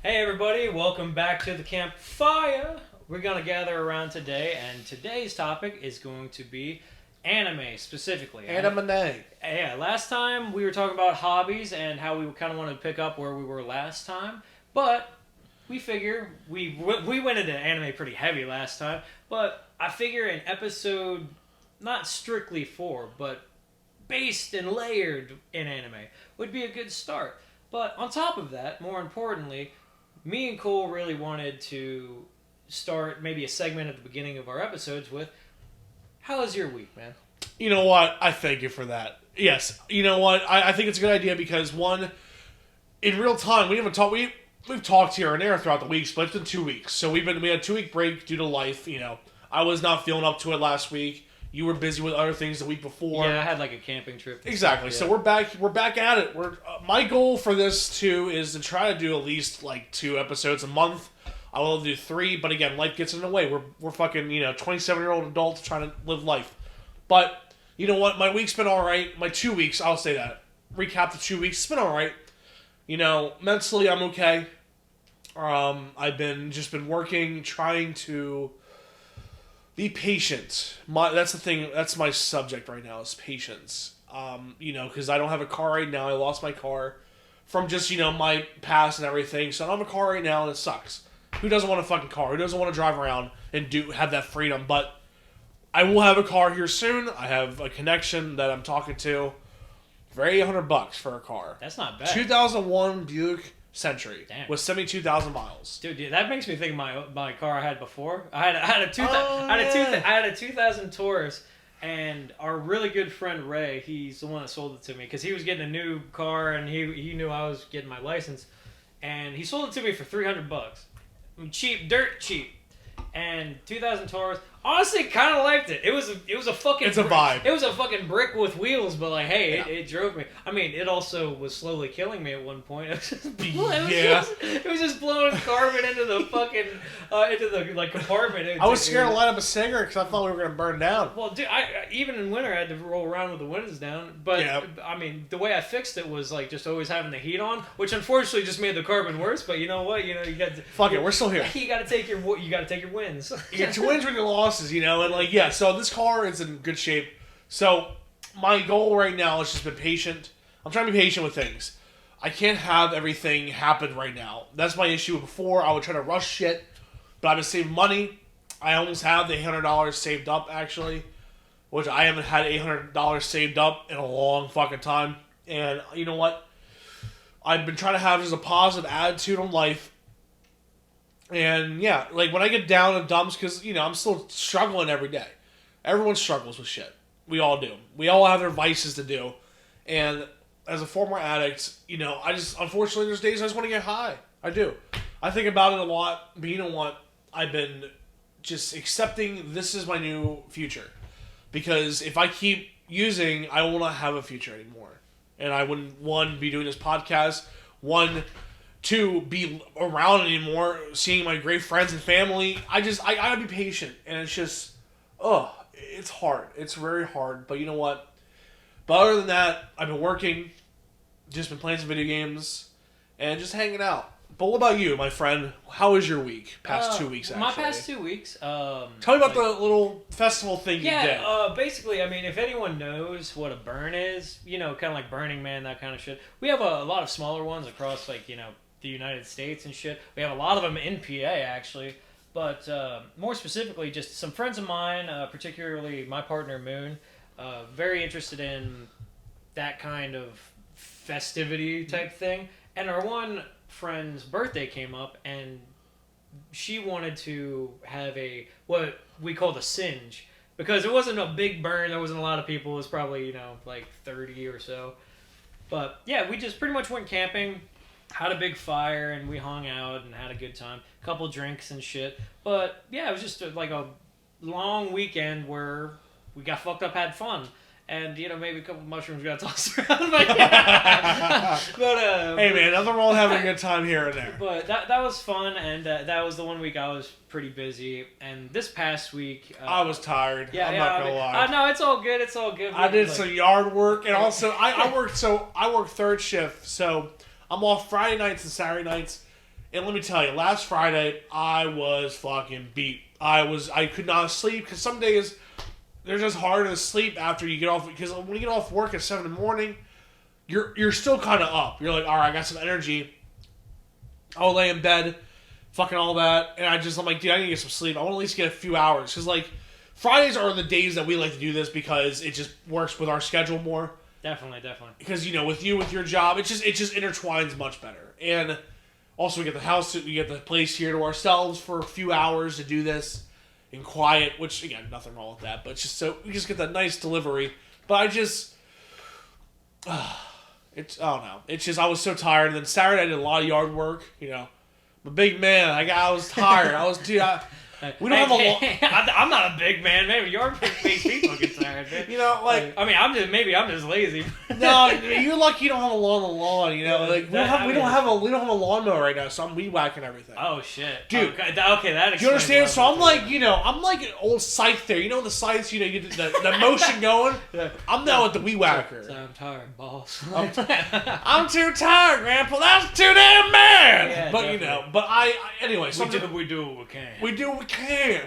Hey everybody, welcome back to the CampFiia. We're going to gather around today, and today's topic is going to be anime specifically. Anime. Yeah, last time we were talking about hobbies and how we kind of wanted to pick up where we were last time, but we figure we went into anime pretty heavy last time, but I figure an episode, not strictly for, but based and layered in anime would be a good start. But on top of that, more importantly, me and Cole really wanted to start maybe a segment at the beginning of our episodes with, how was your week, man? You know what? I thank you for that. Yes. You know what? I think it's a good idea because, one, in real time, we haven't talked. We've talked here and there throughout the weeks, but it's been 2 weeks. So we had a 2 week break due to life. You know, I was not feeling up to it last week. You were busy with other things the week before. Yeah, I had like a camping trip. Exactly. Stuff, yeah. So we're back at it. My goal for this too is to try to do at least like 2 episodes a month. I will do 3, but again, life gets in the way. We're fucking 27-year-old adults trying to live life. But you know what? My week's been all right. My 2 weeks, I'll say that. Recap the 2 weeks. It's been all right. You know, mentally I'm okay. I've been working, trying to be patient. That's the thing. That's my subject right now is patience. Because I don't have a car right now. I lost my car from just my past and everything. So I don't have a car right now, and it sucks. Who doesn't want a fucking car? Who doesn't want to drive around and have that freedom? But I will have a car here soon. I have a connection that I'm talking to. Very $100 for a car. That's not bad. 2001 Buick Century. Damn. With 72,000 miles. Dude, that makes me think of my car I had before. I had a 2000 Taurus, and our really good friend Ray, he's the one that sold it to me because he was getting a new car and he knew I was getting my license, and he sold it to me for $300. Cheap, dirt cheap. And 2000 Taurus, honestly, kind of liked it. It was a fucking. It's a vibe. It was a fucking brick with wheels, but like, hey, Yeah. it drove me. I mean, it also was slowly killing me at one point. It was just blowing carbon into the fucking into the like compartment. I was scared to light up a cigarette because I thought we were going to burn down. Well, dude, even in winter, I had to roll around with the windows down. But Yeah. I mean, the way I fixed it was like just always having the heat on, which unfortunately just made the carbon worse. But you know what? You got to, Fuck it, we're still here. You got to take your wins. You get your wins with your losses, and like, yeah, so this car is in good shape. So my goal right now is just been patient. I'm trying to be patient with things. I can't have everything happen right now. That's my issue. Before, I would try to rush shit, but I've been saving money. I almost have the $800 saved up, actually, which I haven't had $800 saved up in a long fucking time. And you know what? I've been trying to have just a positive attitude on life. And yeah, like when I get down in dumps, because I'm still struggling every day. Everyone struggles with shit. We all do. We all have their vices to do. And as a former addict, unfortunately, there's days I just want to get high. I do. I think about it a lot. But you know what? I've been just accepting this is my new future. Because if I keep using, I will not have a future anymore. And I wouldn't, one, be doing this podcast. One, to be around anymore, seeing my great friends and family. I gotta be patient, and it's just, it's hard. It's very hard, but you know what? But other than that, I've been working, just been playing some video games, and just hanging out. But what about you, my friend? How was your week? Past 2 weeks, actually. My past 2 weeks. Tell me about the little festival thing you did. Yeah, basically, I mean, if anyone knows what a burn is, kind of like Burning Man, that kind of shit. We have a lot of smaller ones across, like, the United States and shit. We have a lot of them in PA, actually. But more specifically, just some friends of mine, particularly my partner, Moon, very interested in that kind of festivity type thing. And our one friend's birthday came up, and she wanted to have what we called a singe. Because it wasn't a big burn, there wasn't a lot of people. It was probably, like 30 or so. But yeah, we just pretty much went camping, had a big fire, and we hung out and had a good time. A couple drinks and shit. But yeah, it was just like a long weekend where we got fucked up, had fun. And, maybe a couple mushrooms got tossed around. But, hey, man, nothing wrong with having a good time here and there. But that was fun, and that was the one week I was pretty busy. And this past week... I was tired. I'm not going to lie. No, it's all good. It's all good. I did some yard work, and also I work third shift, so I'm off Friday nights and Saturday nights. And let me tell you, last Friday, I was fucking beat. I could not sleep, because some days, they're just harder to sleep after you get off, because when you get off work at 7 in the morning, you're still kind of up. You're like, all right, I got some energy. I'll lay in bed, fucking all that, and I'm like, dude, I need to get some sleep. I want to at least get a few hours, because, like, Fridays are the days that we like to do this because it just works with our schedule more. Definitely. Because, with your job, it just intertwines much better. And also, we get the place here to ourselves for a few hours to do this in quiet, which, again, nothing wrong with that, but it's just so we just get that nice delivery. But I don't know. It's just, I was so tired. And then Saturday, I did a lot of yard work, I'm a big man. I was tired. We don't have a lot. I'm not a big man. Maybe you're big people get tired, man. I'm just lazy. No, you're lucky you don't have a lawn. We don't have a lawnmower right now, so I'm weed whacking everything. Oh shit, dude. Okay, that. Do you understand? So I'm like an old scythe there. The scythes. You get the motion going. I'm now with the weed whacker. So I'm tired, boss. I'm too tired, Grandpa. That's too damn bad. Yeah, but definitely. but anyway. So we do what we can. We do what we can.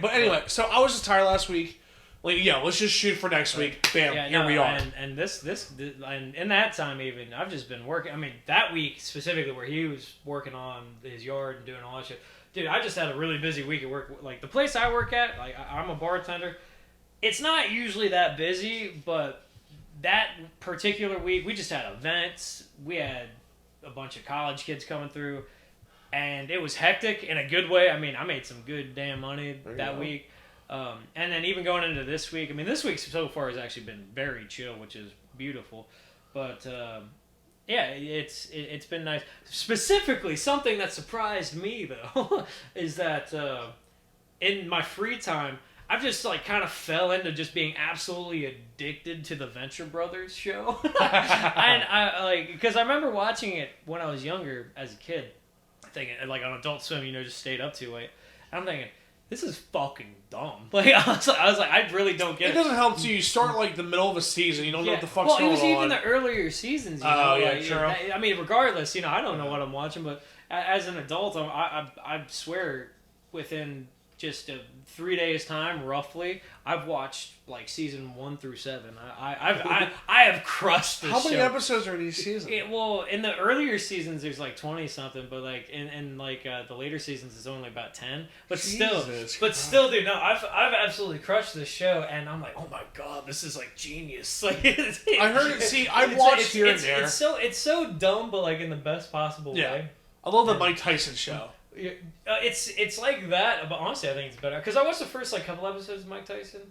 But anyway, so I was just tired last week. Like, let's just shoot for next week. Bam, here we are. And this and in that time even, I've just been working. I mean, that week specifically where he was working on his yard and doing all that shit. Dude, I just had a really busy week at work. Like, the place I work at, like, I'm a bartender. It's not usually that busy, but that particular week, we just had events. We had a bunch of college kids coming through. And it was hectic in a good way. I mean, I made some good damn money that week. And then even going into this week, I mean, this week so far has actually been very chill, which is beautiful. But, it's been nice. Specifically, something that surprised me, though, is that in my free time, I've just, like, kind of fell into just being absolutely addicted to the Venture Brothers show. And because I remember watching it when I was younger as a kid. Thinking, like, on Adult Swim, just stayed up too late. And I'm thinking, this is fucking dumb. Like, I was like, I really don't get it. It doesn't help to you start, like, the middle of a season. You don't know what the fuck's going on. Well, it was even the earlier seasons, true. I mean, regardless, I don't know what I'm watching, but as an adult, I swear, within just 3 days' time, roughly, I've watched, like, season 1 through 7. I have crushed this show. How many episodes are in each season? In the earlier seasons, there's, like, 20-something, but, like, in the later seasons, it's only about 10. But still, dude, no, I've absolutely crushed this show, and I'm like, oh my god, this is, like, genius. Like, I heard it, I watched here and there. It's so dumb, but, like, in the best possible way. I love the Mike Tyson show. It's like that, but honestly, I think it's better because I watched the first couple episodes of Mike Tyson,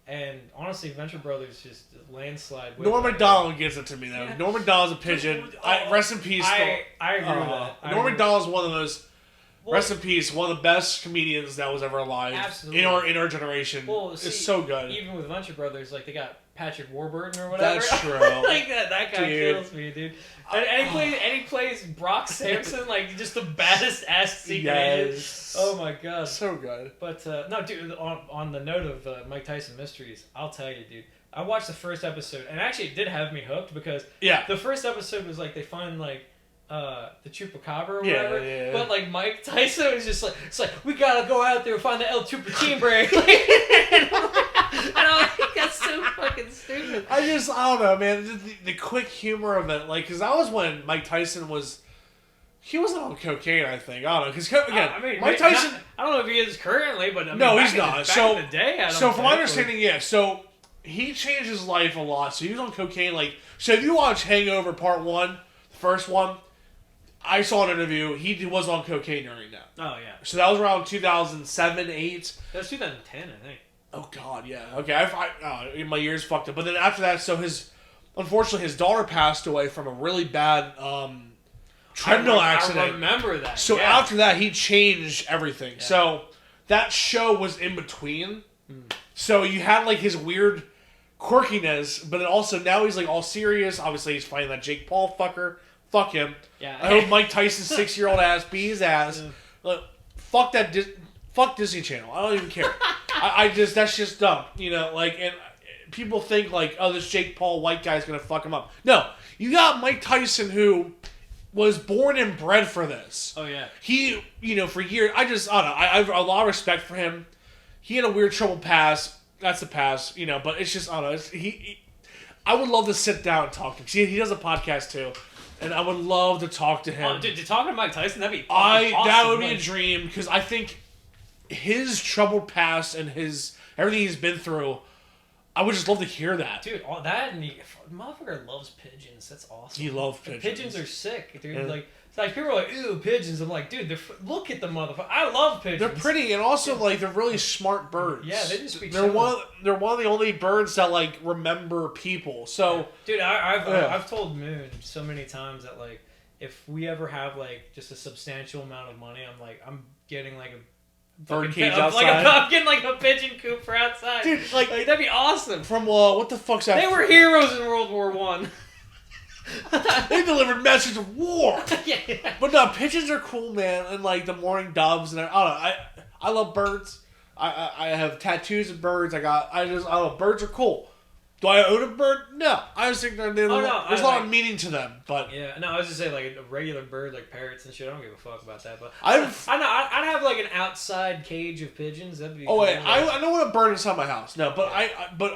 and honestly, Venture Brothers just landslide. Norm Macdonald gives it to me though. Yeah. Norm Macdonald's a pigeon. Rest in peace. I agree with that. Norm Macdonald's one of those. Rest in peace. One of the best comedians that was ever alive. Absolutely. In our generation. It's so good. Even with Venture Brothers, like they got Patrick Warburton or whatever. That's true. Like that guy kills me, dude. And he plays Brock Sampson, like just the baddest ass secret agent. Oh my god, so good. But no, dude. On the note of Mike Tyson mysteries, I'll tell you, dude. I watched the first episode, and actually, it did have me hooked because the first episode was like they find like the chupacabra or whatever. Yeah. But like Mike Tyson was just like, it's like we gotta go out there and find the El Chupatimbre. And I'm like, that's so fucking stupid. I don't know, man. The quick humor of it, like, because that was when Mike Tyson was. He wasn't on cocaine, I think. I don't know, because again, Mike Tyson. I don't know if he is currently, but I mean, no, he's not. Back in the day, so from my understanding, so he changed his life a lot. So he was on cocaine, like. So if you watch Hangover Part 1, the first one, I saw an interview. He was on cocaine during that. Oh yeah. So that was around 2007, 8. That was 2010, I think. Oh God, yeah. Okay, my ears fucked up. But then after that, so unfortunately, his daughter passed away from a really bad treadmill accident. I remember that. So after that, he changed everything. Yeah. So that show was in between. So you had like his weird quirkiness, but then also now he's like all serious. Obviously, he's fighting that Jake Paul fucker. Fuck him. Yeah. I hope Mike Tyson's 6-year-old ass beat his ass. Look, fuck that. Fuck Disney Channel. I don't even care. That's just dumb. And people think like, oh, this Jake Paul white guy's gonna fuck him up. No, you got Mike Tyson who was born and bred for this. Oh yeah. He, for years, I don't know. I have a lot of respect for him. He had a weird troubled past. That's the past, but it's just, I don't know. I would love to sit down and talk to him. See, he does a podcast too, and I would love to talk to him. Oh, dude, talking to Mike Tyson, that'd be awesome. That would be a dream, because I think his troubled past and everything he's been through, I would just love to hear that. Dude, all that, and motherfucker loves pigeons. That's awesome. He loves pigeons. Pigeons are sick, dude. Yeah. Like people are like, ew, pigeons. I'm like, dude, look at the motherfucker. I love pigeons. They're pretty, and also they're really smart birds. Yeah, they just be. They're one of the only birds that remember people. So, dude, I've told Moon so many times that if we ever have just a substantial amount of money, I'm getting a bird cage outside. I'm getting a pigeon coop for outside. Dude, that'd be awesome. From what the fuck's that? They were heroes in World War One. They delivered messages of war. Yeah. But no, pigeons are cool, man. And the morning doves, and I don't know. I love birds. I have tattoos of birds. I don't know. Birds are cool. Do I own a bird? No. I just think there's a lot of meaning to them. But yeah, no, I was just saying a regular bird like parrots and shit. I don't give a fuck about that. But I'd have an outside cage of pigeons. That'd be. Oh cool. Wait, I don't want a bird inside my house. No, but I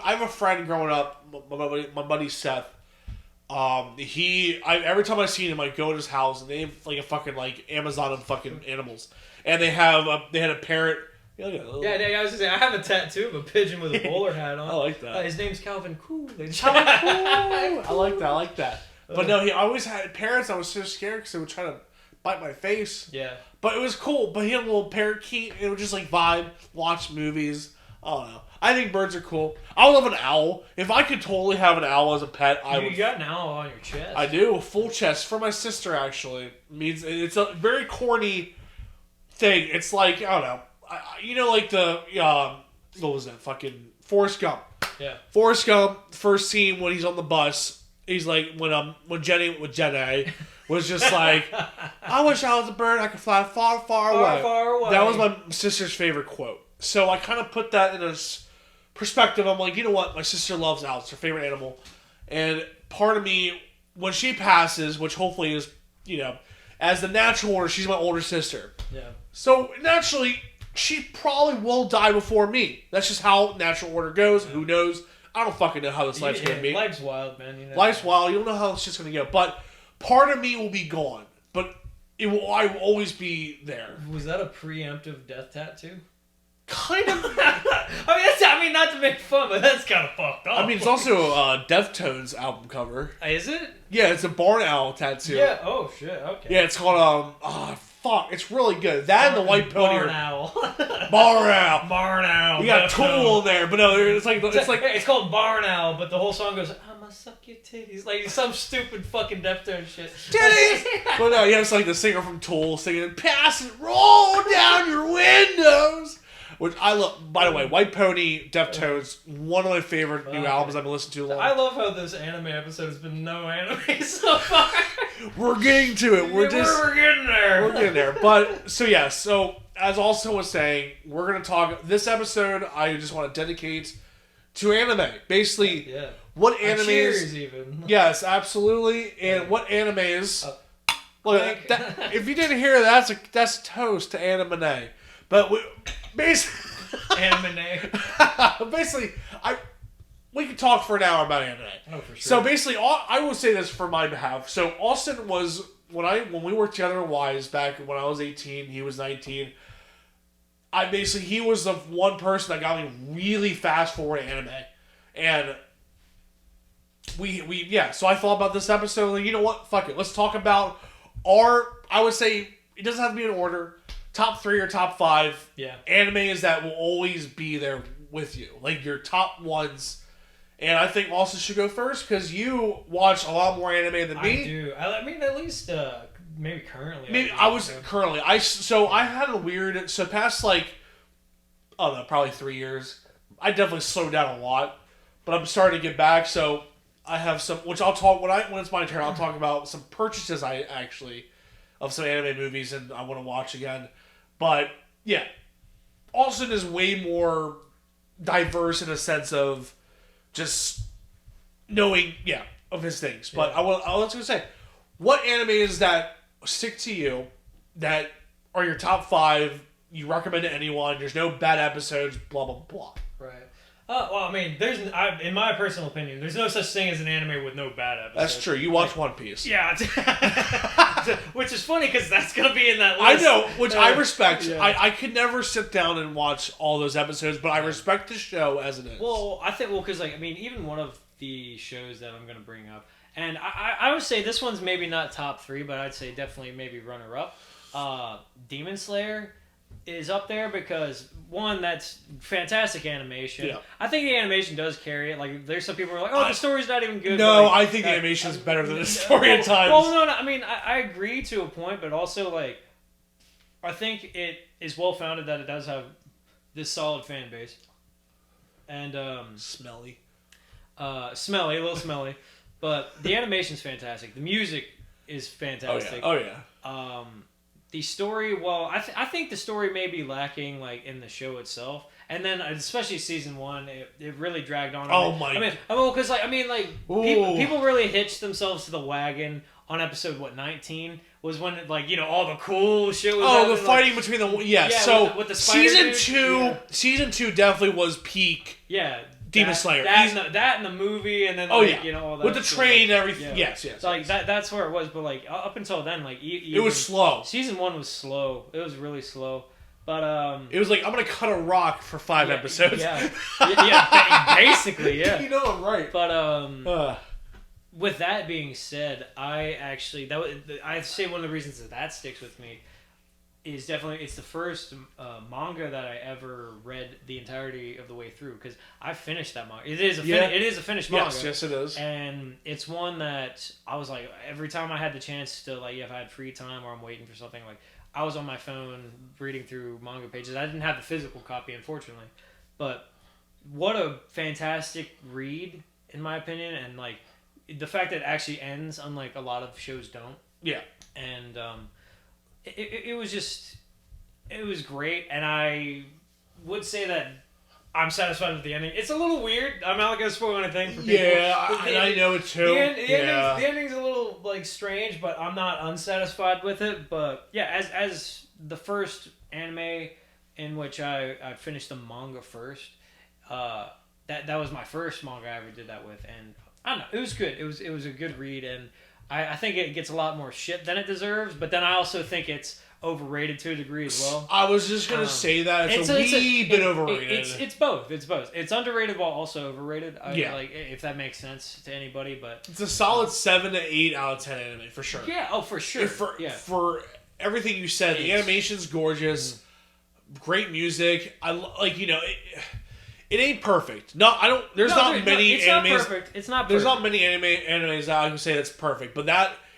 have a friend growing up. My buddy Seth. Every time I see him, I go to his house and they have a fucking Amazon of fucking animals, and they had a parrot. Yeah, I was gonna say I have a tattoo of a pigeon with a bowler hat on. I like that. His name's Calvin Cool. I like that. But no, he always had parrots. I was so scared because they would try to bite my face. Yeah. But it was cool. But he had a little parakeet. It would just vibe, watch movies. I don't know. I think birds are cool. I would love an owl. If I could totally have an owl as a pet, I would. You got an owl on your chest. I do. Full chest. For my sister, actually. It's a very corny thing. It's I don't know. What was that? Fucking Forrest Gump. Yeah. Forrest Gump, first scene when he's on the bus, he's when Jenny was just I wish I was a bird, I could fly far, far away. Far away. That was my sister's favorite quote. So I kind of put that in a perspective. I'm like, you know what? My sister loves owls. It's her favorite animal. And part of me, when she passes, which hopefully is, as the natural order, she's my older sister. Yeah. So naturally, she probably will die before me. That's just how natural order goes. Who knows? I don't fucking know how this life's going to be. Life's wild, man. Life's wild. You don't know how this shit's going to go. But part of me will be gone. But I will always be there. Was that a preemptive death tattoo? Kind of. I mean, not to make fun, but that's kind of fucked up. I mean, it's also a Deftones album cover. Is it? Yeah, it's a barn owl tattoo. Yeah. Oh shit. Okay. Yeah, it's called fuck. It's really good. That and the white pony. Barn owl. Barn owl. Barn owl. You got Tool in there, but no, it's called Barn Owl, but the whole song goes, "I'ma suck your titties," some stupid fucking Deftones shit. Titties. But no, you have the singer from Tool singing, "Pass it, roll down your windows." Which I love. By the way, White Pony, Deftones, one of my favorite new albums I've been listening to. I love how this anime episode has been no anime so far. We're getting to it. We're getting there. We're getting there. But so as also was saying, we're gonna talk this episode. I just want to dedicate to anime. Basically, what anime is even. Yes, absolutely. And what anime is. Look, if you didn't hear that, that's a toast to anime. But basically, basically, we could talk for an hour about anime. Oh, for sure. So basically, I will say this for my behalf. So Austin was when we worked together in Wise back when I was 18, he was 19. He was the one person that got me really fast forward to anime, and So I thought about this episode. You know what? Fuck it. Let's talk about I would say it doesn't have to be in order. Top 3 or top 5 animes that will always be there with you. Your top ones. And I think Austin should go first because you watch a lot more anime than me. I do. I mean, at least maybe currently. Currently. I had a weird... past probably 3 years. I definitely slowed down a lot. But I'm starting to get back. So I have some... Which I'll talk... When it's my turn, I'll talk about some purchases of some anime movies and I want to watch again. But, yeah. Austin is way more diverse in a sense of just knowing, of his things. But I was going to say, what animes that stick to you that are your top 5? You recommend to anyone. There's no bad episodes. Blah blah blah. Right. Well, I mean, in my personal opinion, there's no such thing as an anime with no bad episodes. That's true. You watch One Piece. Yeah. Which is funny because that's going to be in that list. I know, which I respect. Yeah. I could never sit down and watch all those episodes, but I respect the show as it is. Well, I think, because, like, I mean, even one of the shows that I'm going to bring up, and I would say this one's maybe not top 3, but I'd say definitely maybe runner-up. Demon Slayer is up there because, one, that's fantastic animation. Yeah. I think the animation does carry it. Like, there's some people who are like, oh, the story's not even good. No, like, I think the animation is better than the story at times. Well, no, I mean, I agree to a point, but also, like, I think it is well-founded that it does have this solid fan base. And, smelly. Smelly, a little smelly. But the animation's fantastic. The music is fantastic. Oh, yeah. The story, well, I think the story may be lacking, like, in the show itself, and then especially season 1, it really dragged on. Oh my! Because people really hitched themselves to the wagon on episode 19 was when all the cool shit was. Oh, the fighting between the so with the season 2, season 2 definitely was peak. Yeah. Demon Slayer. That in the movie, and then all that with the train and everything. Yeah. Yes. So, like that's where it was, but like up until then, like it was slow. Season 1 was slow. It was really slow, but it was like, I'm gonna cut a rock for 5 episodes. Yeah, basically, yeah. You know I'm right. But with that being said, I'd say one of the reasons that sticks with me is definitely it's the first manga that I ever read the entirety of the way through, because I finished that manga. It is a finished manga. Yes, it is. And it's one that I was like, every time I had the chance to, like, if I had free time or I'm waiting for something, like, I was on my phone reading through manga pages. I didn't have the physical copy, unfortunately, but what a fantastic read, in my opinion, and like the fact that it actually ends, unlike a lot of shows don't. Yeah. And it was great, and I would say that I'm satisfied with the ending. It's a little weird. I'm not going to spoil anything for people. Yeah, I know it too. The ending's a little, like, strange, but I'm not unsatisfied with it. But yeah, as the first anime in which I finished the manga first, that was my first manga I ever did that with, and I don't know, it was good. It was a good read, and I think it gets a lot more shit than it deserves, but then I also think it's overrated to a degree as well. I was just going to say that. It's a wee bit overrated. It's both. It's underrated while also overrated. Yeah. If that makes sense to anybody, but... It's a solid 7 to 8 out of 10 anime, for sure. Yeah, for sure. For everything you said, the animation's gorgeous, great music. It ain't perfect. No, I don't. There's not many it's animes. Not perfect. It's not perfect. There's not many animes that I can say that's perfect, but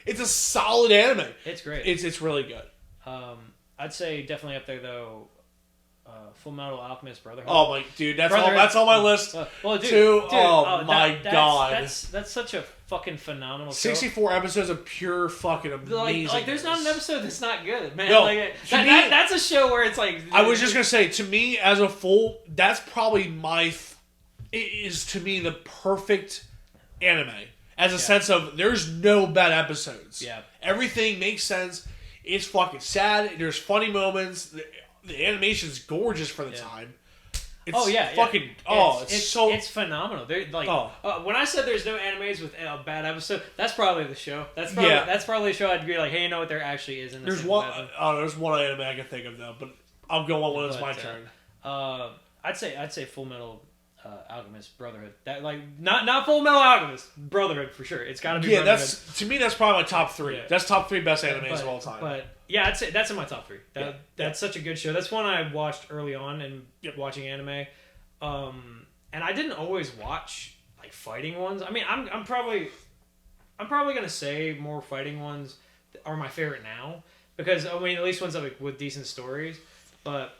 it's a solid anime. It's great. It's really good. I'd say definitely up there though. Full Metal Alchemist Brotherhood. Oh my dude, that's on my list. Well, dude, my god, that's such a fucking phenomenal show. 64 episodes of pure fucking amazing. Like there's not an episode that's not good, man. No, that's a show where it's like. I was just gonna say, to me as a full, that's probably it is to me the perfect anime, as a sense of there's no bad episodes. Yeah, everything makes sense. It's fucking sad. There's funny moments. The animation's gorgeous for the time. It's it's phenomenal. When I said there's no animes with a bad episode, that's probably the show. That's probably a show I'd be like, hey, you know what? There actually is in this. There's one anime I can think of though, but I'll go on when it's my turn. I'd say Full Metal Alchemist Brotherhood. That not Full Metal Alchemist Brotherhood for sure. It's got to be. Yeah, Brotherhood. To me that's probably my top 3. Yeah. That's top 3 best animes of all time. But yeah, I'd say that's in my top 3. That's such a good show. That's one I watched early on in watching anime, and I didn't always watch like fighting ones. I mean, I'm probably gonna say more fighting ones are my favorite now, because I mean at least ones with decent stories, but.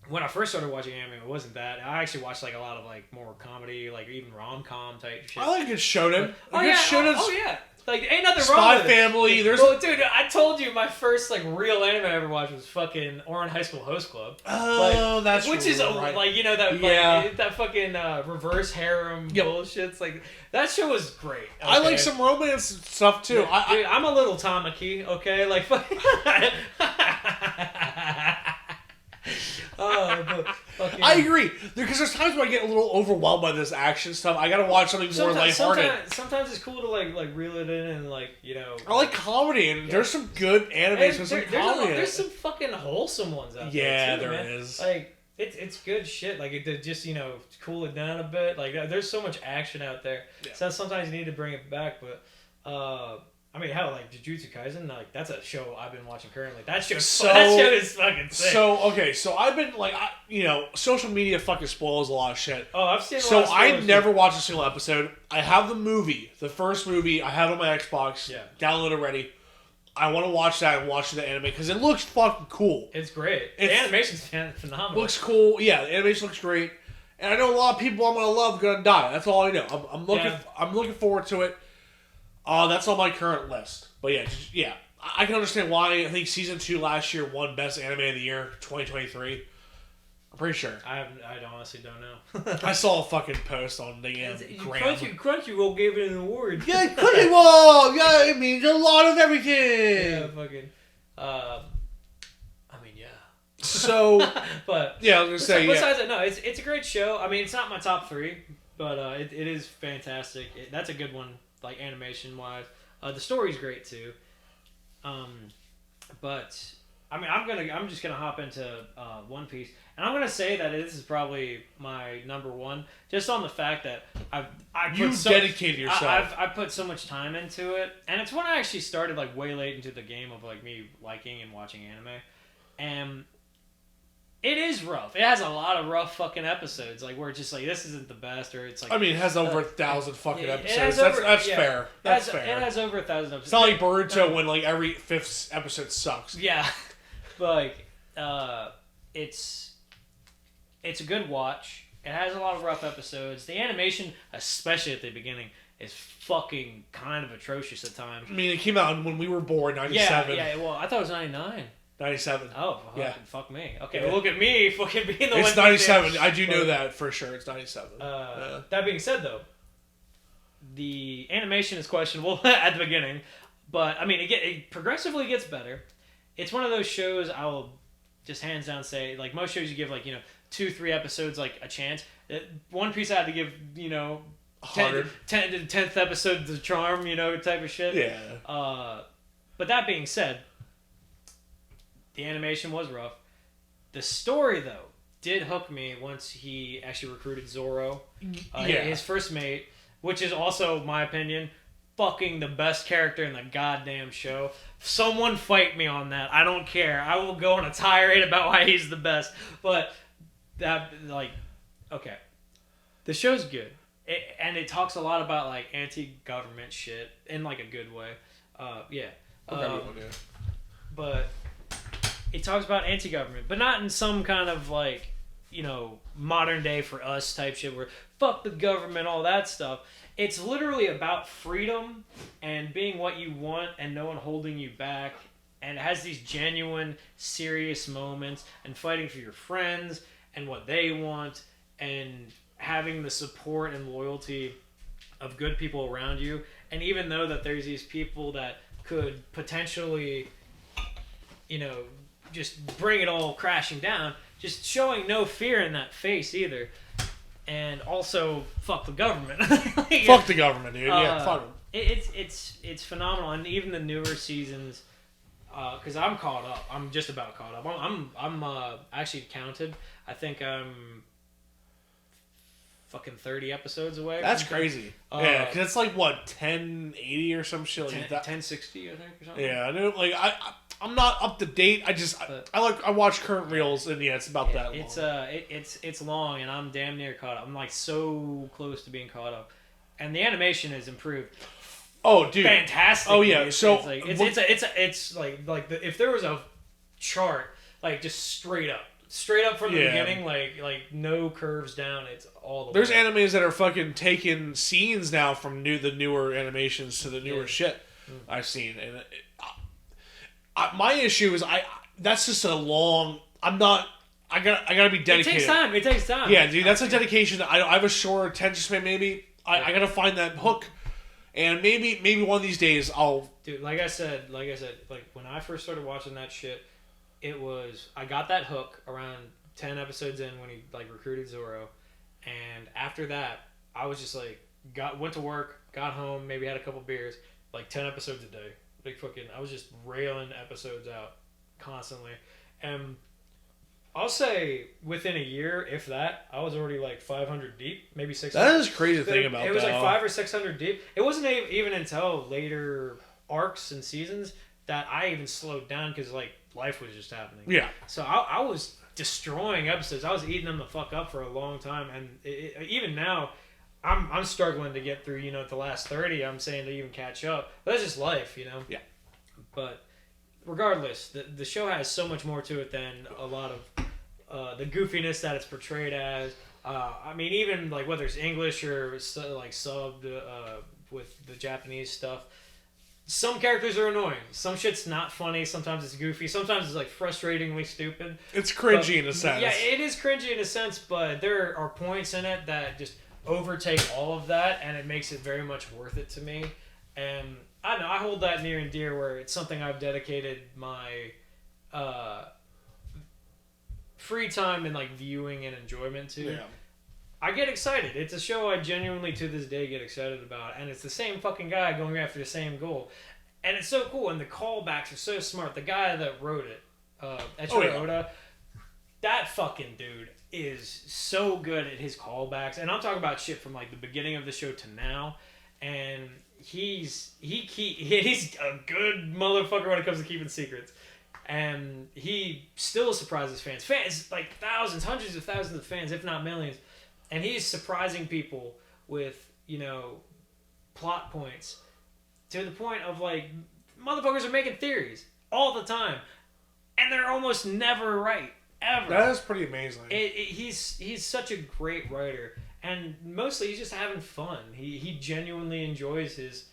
When I first started watching anime, it wasn't that. I actually watched like a lot of like more comedy, like even rom-com type shit. I like good shonen. Oh yeah. Like, ain't nothing wrong Spy with Family. it. There's Well, dude, I told you my first like real anime I ever watched was fucking Ouran High School Host Club. Oh, like, that's which is right. like that like, that fucking reverse harem bullshit's like that show was great. Okay? I like some romance stuff too. Dude, I'm a little Tamaki, okay? Like, fucking, I agree, because there's times where I get a little overwhelmed by this action stuff. I gotta watch something more lighthearted. Sometimes it's cool to like reel it in and like I like comedy, and there's some good anime and some comedy. There's some fucking wholesome ones out there. Yeah, too, there man. is. Like it's good shit. Like it just cool it down a bit. Like there's so much action out there. Yeah. So sometimes you need to bring it back, but. I mean, hell, like Jujutsu Kaisen, like that's a show I've been watching currently. That show is fucking sick. So I've been like, social media fucking spoils a lot of shit. Oh, I've seen. So I never watched a single episode. I have the first movie. I have it on my Xbox. Yeah. Downloaded already. I want to watch that and watch the anime because it looks fucking cool. It's great. The animation's phenomenal. Looks cool. Yeah, the animation looks great. And I know a lot of people I'm gonna love are gonna die. That's all I know. I'm looking forward to it. That's on my current list. But yeah, I can understand why. I think season 2 last year won best anime of the year, 2023. I'm pretty sure. I honestly don't know. I saw a fucking post on the Gram. Crunchyroll gave it an award. Yeah, Crunchyroll. Yeah, it means a lot of everything. Yeah, fucking. I mean, yeah. So, but yeah, I was gonna say. Besides that, no, it's a great show. I mean, it's not my top 3, but it is fantastic. That's a good one. Like animation wise, the story's great too. But I mean, I'm just gonna hop into One Piece, and I'm gonna say that this is probably my number 1, just on the fact that you dedicated yourself. I put so much time into it, and it's when I actually started like way late into the game of like me liking and watching anime, and it is rough. It has a lot of rough fucking episodes, like where it's just like this isn't the best, or it's like. I mean, it has over 1,000 fucking episodes. That's fair. That's fair. It has over 1,000 episodes. It's not like Boruto when like every 5th episode sucks. Yeah, but like, it's a good watch. It has a lot of rough episodes. The animation, especially at the beginning, is fucking kind of atrocious at times. I mean, it came out when we were born, 97. Yeah. Well, I thought it was 99. 97. Oh, yeah. Fuck me. Okay, well, look at me fucking being the one. It's 97. I do know that for sure. It's 97. That being said, though, the animation is questionable at the beginning, but I mean, it progressively gets better. It's one of those shows I will just hands down say, like most shows you give like 2-3 episodes like a chance. One Piece I had to give 10th episode the charm type of shit. Yeah. But that being said. The animation was rough. The story, though, did hook me once he actually recruited Zoro, his first mate, which is also, my opinion, fucking the best character in the goddamn show. Someone fight me on that. I don't care. I will go on a tirade about why he's the best. But that, like, okay, the show's good, and it talks a lot about like anti-government shit in like a good way. But. It talks about anti-government, but not in some kind of like, modern day for us type shit where fuck the government, all that stuff. It's literally about freedom and being what you want and no one holding you back. And it has these genuine, serious moments and fighting for your friends and what they want and having the support and loyalty of good people around you. And even though that there's these people that could potentially, just bring it all crashing down, just showing no fear in that face either. And also, fuck the government. Fuck the government, dude. Yeah, fuck them. It's phenomenal. And even the newer seasons, because I'm caught up. I'm just about caught up. I'm actually counted. I think I'm fucking 30 episodes away. That's crazy. Yeah, because it's like, what, 1080 or some shit like that? 1060, I think, or something. Yeah, I know. Like, I'm not up to date. I watch current reels, and yeah, it's about that long. It's long, and I'm damn near caught up. I'm like so close to being caught up, and the animation has improved. Oh, dude, fantastic! Oh yeah, so it's like if there was a chart, like just straight up, straight up from the Yeah. beginning, like no curves down. It's all the There's way. animes that are fucking taking scenes now from the newer animations to the newer shit I've seen, and my issue is that's just a long. I'm not. I gotta be dedicated. It takes time. Yeah, dude, that's a dedication. I have a short attention span. Maybe I gotta find that hook, and maybe one of these days I'll. Dude, like I said, like when I first started watching that shit, it was I got that hook around 10 episodes in when he like recruited Zoro, and after that I was just like went to work, got home, maybe had a couple beers, like 10 episodes a day. Like fucking, I was just railing episodes out constantly, and I'll say within a year, if that, I was already like 500 deep, maybe 600. That is crazy to think about. It was like 500 or 600 deep. It wasn't even until later arcs and seasons that I even slowed down because like life was just happening. Yeah. So I was destroying episodes. I was eating them the fuck up for a long time, and even now, I'm struggling to get through. The last 30. I'm saying to even catch up. But that's just life, Yeah. But regardless, the show has so much more to it than a lot of the goofiness that it's portrayed as. I mean, even like whether it's English or like subbed with the Japanese stuff. Some characters are annoying. Some shit's not funny. Sometimes it's goofy. Sometimes it's like frustratingly stupid. It's cringy in a sense. Yeah, it is cringy in a sense, but there are points in it that just overtake all of that, and it makes it very much worth it to me. And I don't know, I hold that near and dear where it's something I've dedicated my free time and like viewing and enjoyment to. Yeah. I get excited. It's a show I genuinely to this day get excited about, and it's the same fucking guy going after the same goal, and it's so cool. And the callbacks are so smart. The guy that wrote it, Eiichiro Oda, that fucking dude is so good at his callbacks. And I'm talking about shit from like the beginning of the show to now, and he's a good motherfucker when it comes to keeping secrets. And he still surprises fans. Fans, like thousands, hundreds of thousands of fans, if not millions. And he's surprising people with, plot points to the point of like, motherfuckers are making theories all the time. And they're almost never right. Ever. That is pretty amazing. He's such a great writer. And mostly he's just having fun. He genuinely enjoys his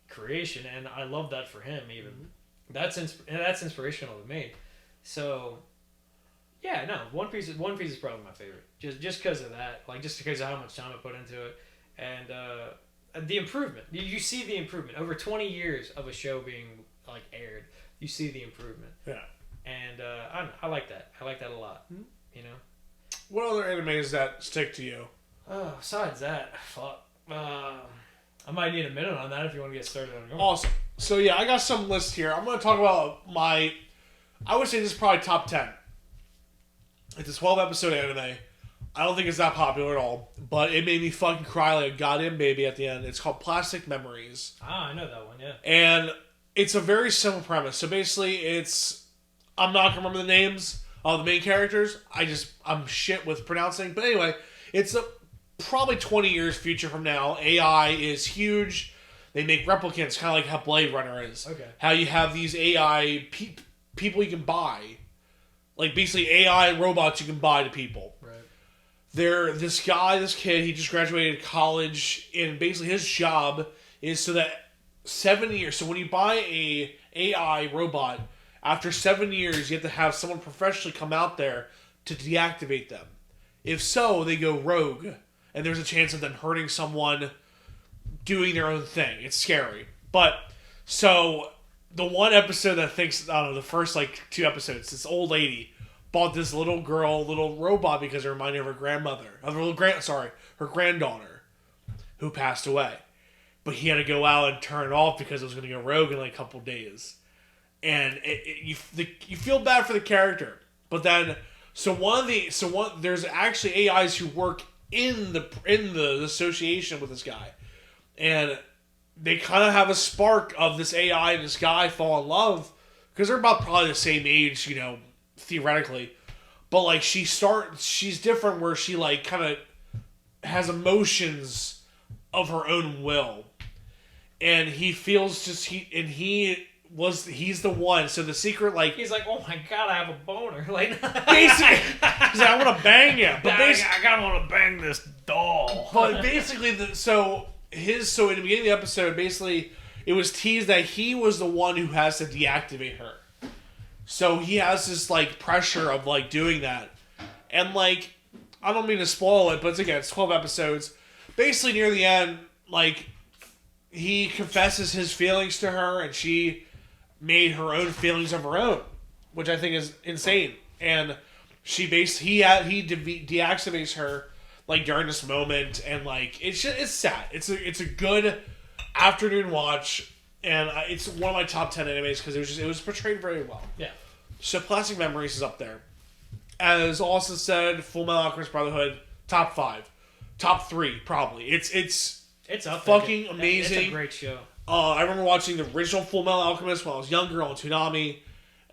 creation. And I love that for him even. Mm-hmm. That's inspirational to me. So... yeah, no. One Piece is probably my favorite, just because of that, like just because of how much time I put into it, and the improvement. You see the improvement over 20 years of a show being like aired. You see the improvement. Yeah. And I like that. I like that a lot. Mm-hmm. What other animes that stick to you? Besides that, fuck. I might need a minute on that if you want to get started on yours. Awesome. So yeah, I got some lists here. I'm going to talk about I would say this is probably top 10. It's a 12-episode anime. I don't think it's that popular at all, but it made me fucking cry like a goddamn baby at the end. It's called Plastic Memories. Ah, I know that one, yeah. And it's a very simple premise. So basically, I'm not going to remember the names of the main characters. I'm shit with pronouncing. But anyway, it's probably 20 years future from now. AI is huge. They make replicants, kind of like how Blade Runner is. Okay. How you have these AI people you can buy. Like, basically AI robots you can buy to people. Right. This kid, he just graduated college, and basically his job is so that 7 years... So when you buy a AI robot, after 7 years, you have to have someone professionally come out there to deactivate them. If so, they go rogue, and there's a chance of them hurting someone, doing their own thing. It's scary. But, so... the one episode that thinks, I don't know, the first, 2 episodes, this old lady bought this little robot because it reminded her of her grandmother. Her granddaughter, who passed away. But he had to go out and turn it off because it was going to go rogue in, a couple days. And you feel bad for the character. But then, there's actually AIs who work in the association with this guy. And... they kind of have a spark of this AI and this guy fall in love because they're about probably the same age, theoretically. But she's different where she kind of has emotions of her own will, and he feels he he's the one. So the secret, like, he's like, oh my god, I have a boner. Like, basically, he's like, I want to bang you, but I gotta want to bang this doll. But basically, so in the beginning of the episode, basically, it was teased that he was the one who has to deactivate her. So he has this like pressure of like doing that, and like, I don't mean to spoil it, but it's 12 episodes. Basically, near the end, like, he confesses his feelings to her, and she made her own feelings of her own, which I think is insane. And he deactivates her like during this moment, and like it's sad. It's a good afternoon watch, and it's one of my top 10 animes because it was portrayed very well. Yeah. So Plastic Memories is up there. As Austin said, Full Metal Alchemist Brotherhood, top 5, top 3 probably. It's up fucking there. amazing. It's a great show. I remember watching the original Full Metal Alchemist when I was younger on Toonami,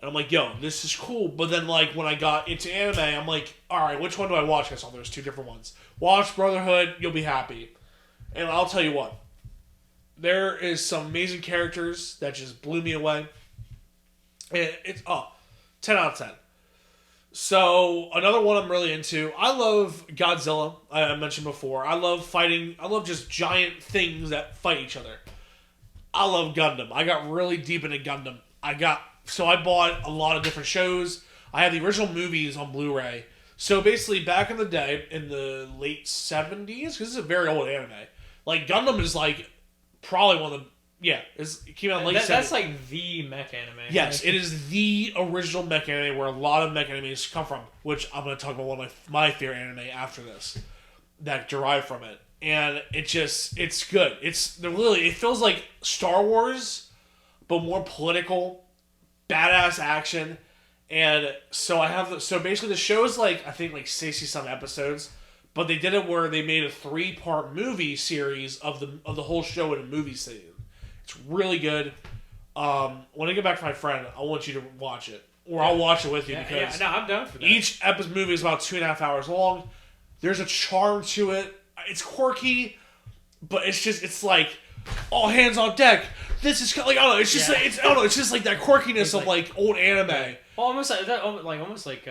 and I'm like, yo, this is cool. But then, like, when I got into anime, I'm like, all right, which one do I watch? I saw there's 2 different ones. Watch Brotherhood, you'll be happy. And I'll tell you what, there is some amazing characters that just blew me away. And it's 10 out of 10. So, another one I'm really into, I love Godzilla, I mentioned before. I love fighting, I love just giant things that fight each other. I love Gundam. I got really deep into Gundam. I bought a lot of different shows. I have the original movies on Blu-ray. So basically, back in the day, in the late 70s, because this is a very old anime, like, Gundam is like, probably one of the, it came out in late 70s. That's like the mech anime. Yes, it is the original mech anime where a lot of mech animes come from, which I'm going to talk about one of my favorite anime after this, that derive from it. And it's good. It feels like Star Wars, but more political, badass action. And so basically the show is like, I think like 60-some episodes, but they did it where they made a 3-part movie series of the whole show in a movie series. It's really good. When I get back to my friend, I want you to watch it. Or I'll watch it with you because I'm down for that. Each movie is about 2.5 hours long. There's a charm to it. It's quirky, but it's like all hands on deck. This is like, I don't know. It's just like it's just like that quirkiness of like old anime. Almost like that, almost like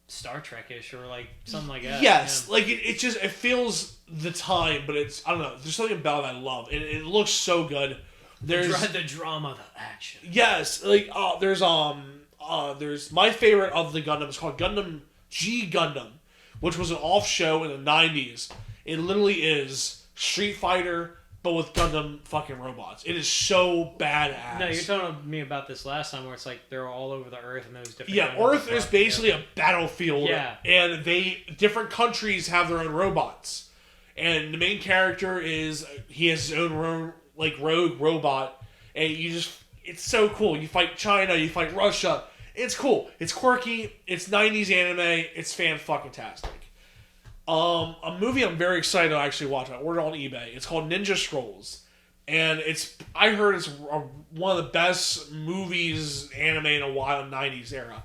Star Trek-ish or like something like that. Yes, like it feels the time, but I don't know. There's something about it I love. It looks so good. There's the drama, the action. Yes, like there's my favorite of the Gundam is called G Gundam, which was an off show in the 90s. It literally is Street Fighter, but with Gundam fucking robots. It is so badass. No, you're telling me about this last time where it's like they're all over the Earth and those different. Yeah, Earth is basically a battlefield. Yeah, and different countries have their own robots, and the main character he has his own rogue robot, and it's so cool. You fight China, you fight Russia. It's cool. It's quirky. It's 90s anime. It's fan-fucking-tastic. A movie I'm very excited to actually watch. I ordered on eBay. It's called Ninja Scrolls. And I heard it's one of the best movies anime in a while in the 90s era.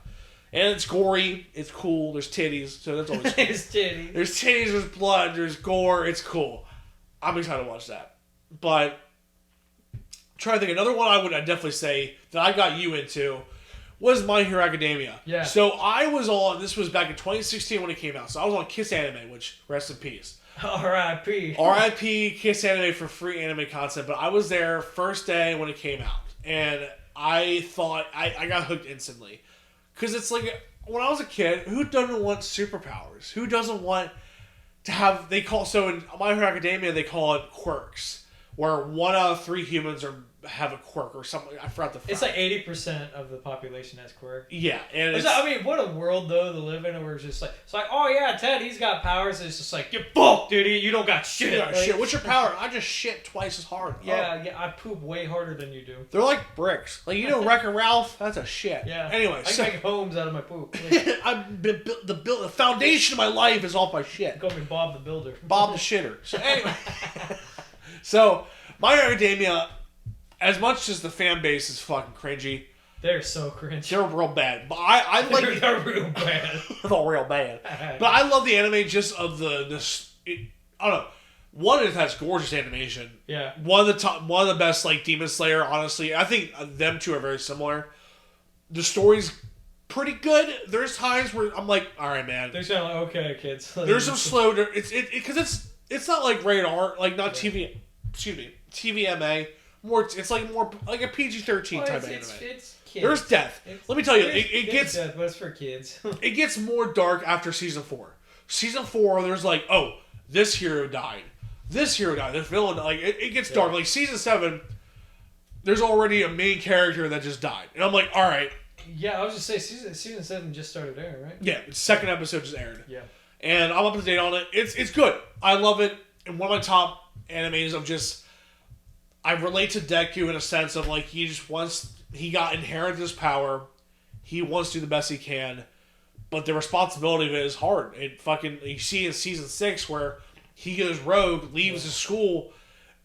And it's gory. It's cool. There's titties. So that's always cool. There's titties. There's titties. There's blood. There's gore. It's cool. I'm excited to watch that. But I'm trying to think. Another one I would definitely say that I got you into was My Hero Academia. Yeah. So I was this was back in 2016 when it came out. So I was on Kiss Anime, which, rest in peace. R.I.P. R.I.P. Kiss Anime for free anime content. But I was there first day when it came out. And I thought, I got hooked instantly. Because it's like, when I was a kid, who doesn't want superpowers? Who doesn't want to have, so in My Hero Academia, they call it quirks. Where 1 out of 3 humans have a quirk or something. I forgot the fact. It's like 80% of the population has quirk. Yeah, and I mean, what a world though to live in, where it's just like, it's like, oh yeah, Ted, he's got powers. And it's just like, you're fucked, dude. You don't got shit. Yeah, shit. What's your power? I just shit twice as hard. Yeah, I poop way harder than you do. They're like bricks. Like, Wreck-It Ralph. That's a shit. Yeah. Anyway, I make homes out of my poop. The foundation of my life is off my shit. Call me Bob the Builder. Bob the Shitter. So anyway, My Hero Academia, as much as the fan base is fucking cringy, they're so cringy. They're real bad. But I like they're real bad. They're real bad. But I love the anime just of I don't know. One, it has gorgeous animation. Yeah. One of the best like Demon Slayer. Honestly, I think them two are very similar. The story's pretty good. There's times where I'm like, all right, man. They're kind of like, okay, kids. There's some slow. Because it's not like rated R, like not TV. Excuse me, TVMA. It's like more like a PG-13 type anime. It's kids. There's death. Let me tell you, it gets death, but it's for kids. it gets more dark after season 4. Season 4, there's like, oh, this hero died. This hero died. This villain, like it gets dark. Like season 7, there's already a main character that just died, and I'm like, all right. Yeah, I was just say season 7 just started airing, right? Yeah, second episode just aired. Yeah, and I'm up to date on it. It's good. I love it. And one of my top animes of just, I relate to Deku in a sense of like he got inherited this power. He wants to do the best he can, but the responsibility of it is hard. You see in season 6 where he goes rogue, leaves his school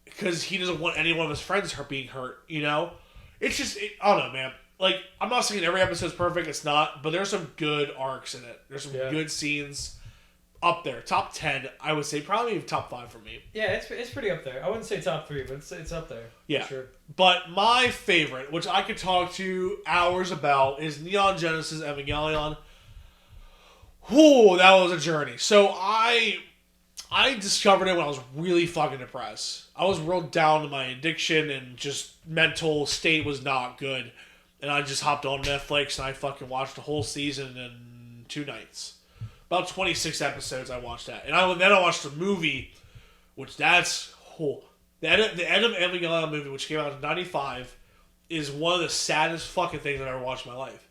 because he doesn't want any one of his friends being hurt. You know, it's just I don't know, man. Like, I'm not saying every episode's perfect. It's not, but there's some good arcs in it. There's some good scenes up there. Top 10, I would say, probably even top 5 for me. Yeah, it's pretty up there. I wouldn't say top 3, but it's up there. Yeah, for sure. But my favorite, which I could talk to hours about, is Neon Genesis Evangelion. Whew, that was a journey. So I discovered it when I was really fucking depressed. I was real down to my addiction and just mental state was not good. And I just hopped on Netflix and I fucking watched the whole season in 2 nights. About 26 episodes I watched that. And then I watched the movie, which that's... Oh, the end of Evangelion movie, which came out in 95, is one of the saddest fucking things I've ever watched in my life.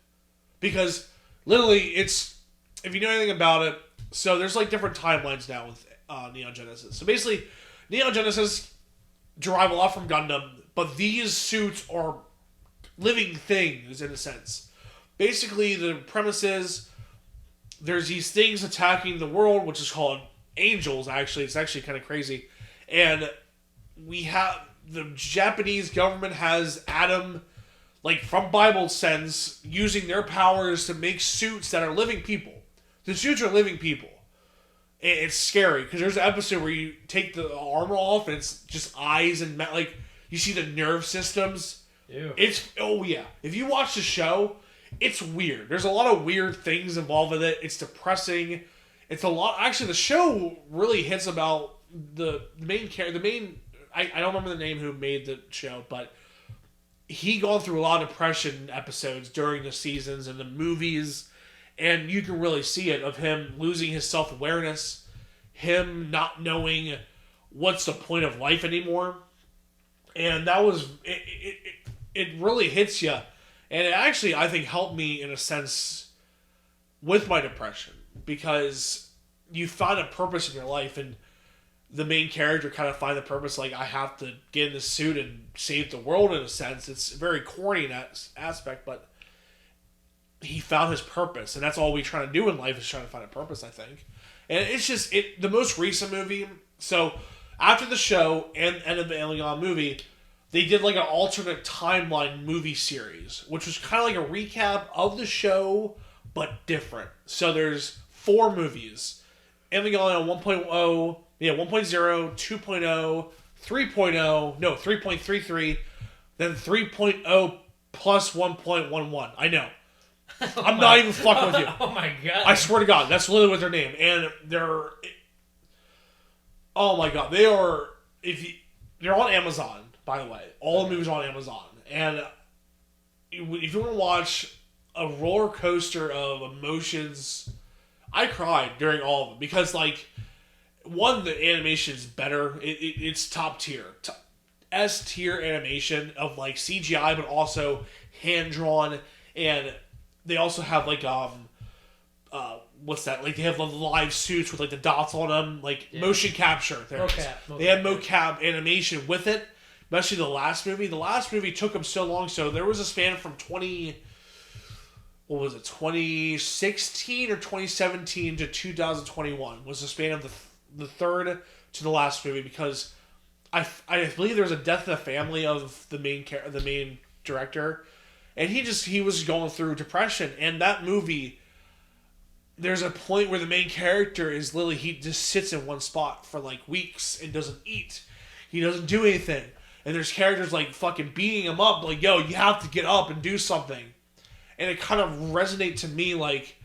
Because, literally, it's... If you know anything about it... So, there's, like, different timelines now with Neon Genesis. So, basically, Neon Genesis derive a lot from Gundam, but these suits are living things, in a sense. Basically, the premise is there's these things attacking the world, which is called angels, actually. It's actually kind of crazy. And we have... The Japanese government has Adam, like, from Bible sense, using their powers to make suits that are living people. The suits are living people. It's scary, because there's an episode where you take the armor off, and it's just eyes and, like, you see the nerve systems. Ew. Oh yeah. If you watch the show, it's weird. There's a lot of weird things involved with it. It's depressing. It's a lot. Actually, the show really hits about the main character. I don't remember the name who made the show, but he gone through a lot of depression episodes during the seasons and the movies, and you can really see it of him losing his self-awareness, him not knowing what's the point of life anymore, and that was it really hits you. And it actually, I think, helped me in a sense with my depression, because you find a purpose in your life, and the main character kind of find the purpose, like, I have to get in this suit and save the world, in a sense. It's very corny in that aspect, but he found his purpose, and that's all we try to do in life, is trying to find a purpose, I think. And it's just, the most recent movie, so after the show and end of the Alien movie, they did like an alternate timeline movie series, which was kind of like a recap of the show, but different. So there's 4 movies. Evangelion 1.0, 1.0, 2.0, 3.0, no, 3.33, then 3.0 plus 1.11. I know. I'm not even fucking with you. Oh my god. I swear to God, that's literally what their name. And they're... Oh my god, they are... They're on Amazon. By the way, all the movies are on Amazon. And if you want to watch a roller coaster of emotions, I cried during all of them. Because, like, one, the animation is better. It's top tier. S tier animation of, like, CGI, but also hand-drawn. And they also have, like, what's that? Like, they have the live suits with, like, the dots on them. Like, motion capture. They have mocap animation with it. Especially the last movie. The last movie took them so long, so there was a span from 2016 or 2017 to 2021 was the span of the third to the last movie, because I believe there was a death in the family of the main director, and he was going through depression, and that movie there's a point where the main character is literally, he just sits in one spot for like weeks and doesn't eat. He doesn't do anything. And there's characters like fucking beating him up, like, yo, you have to get up and do something. And it kind of resonates to me like,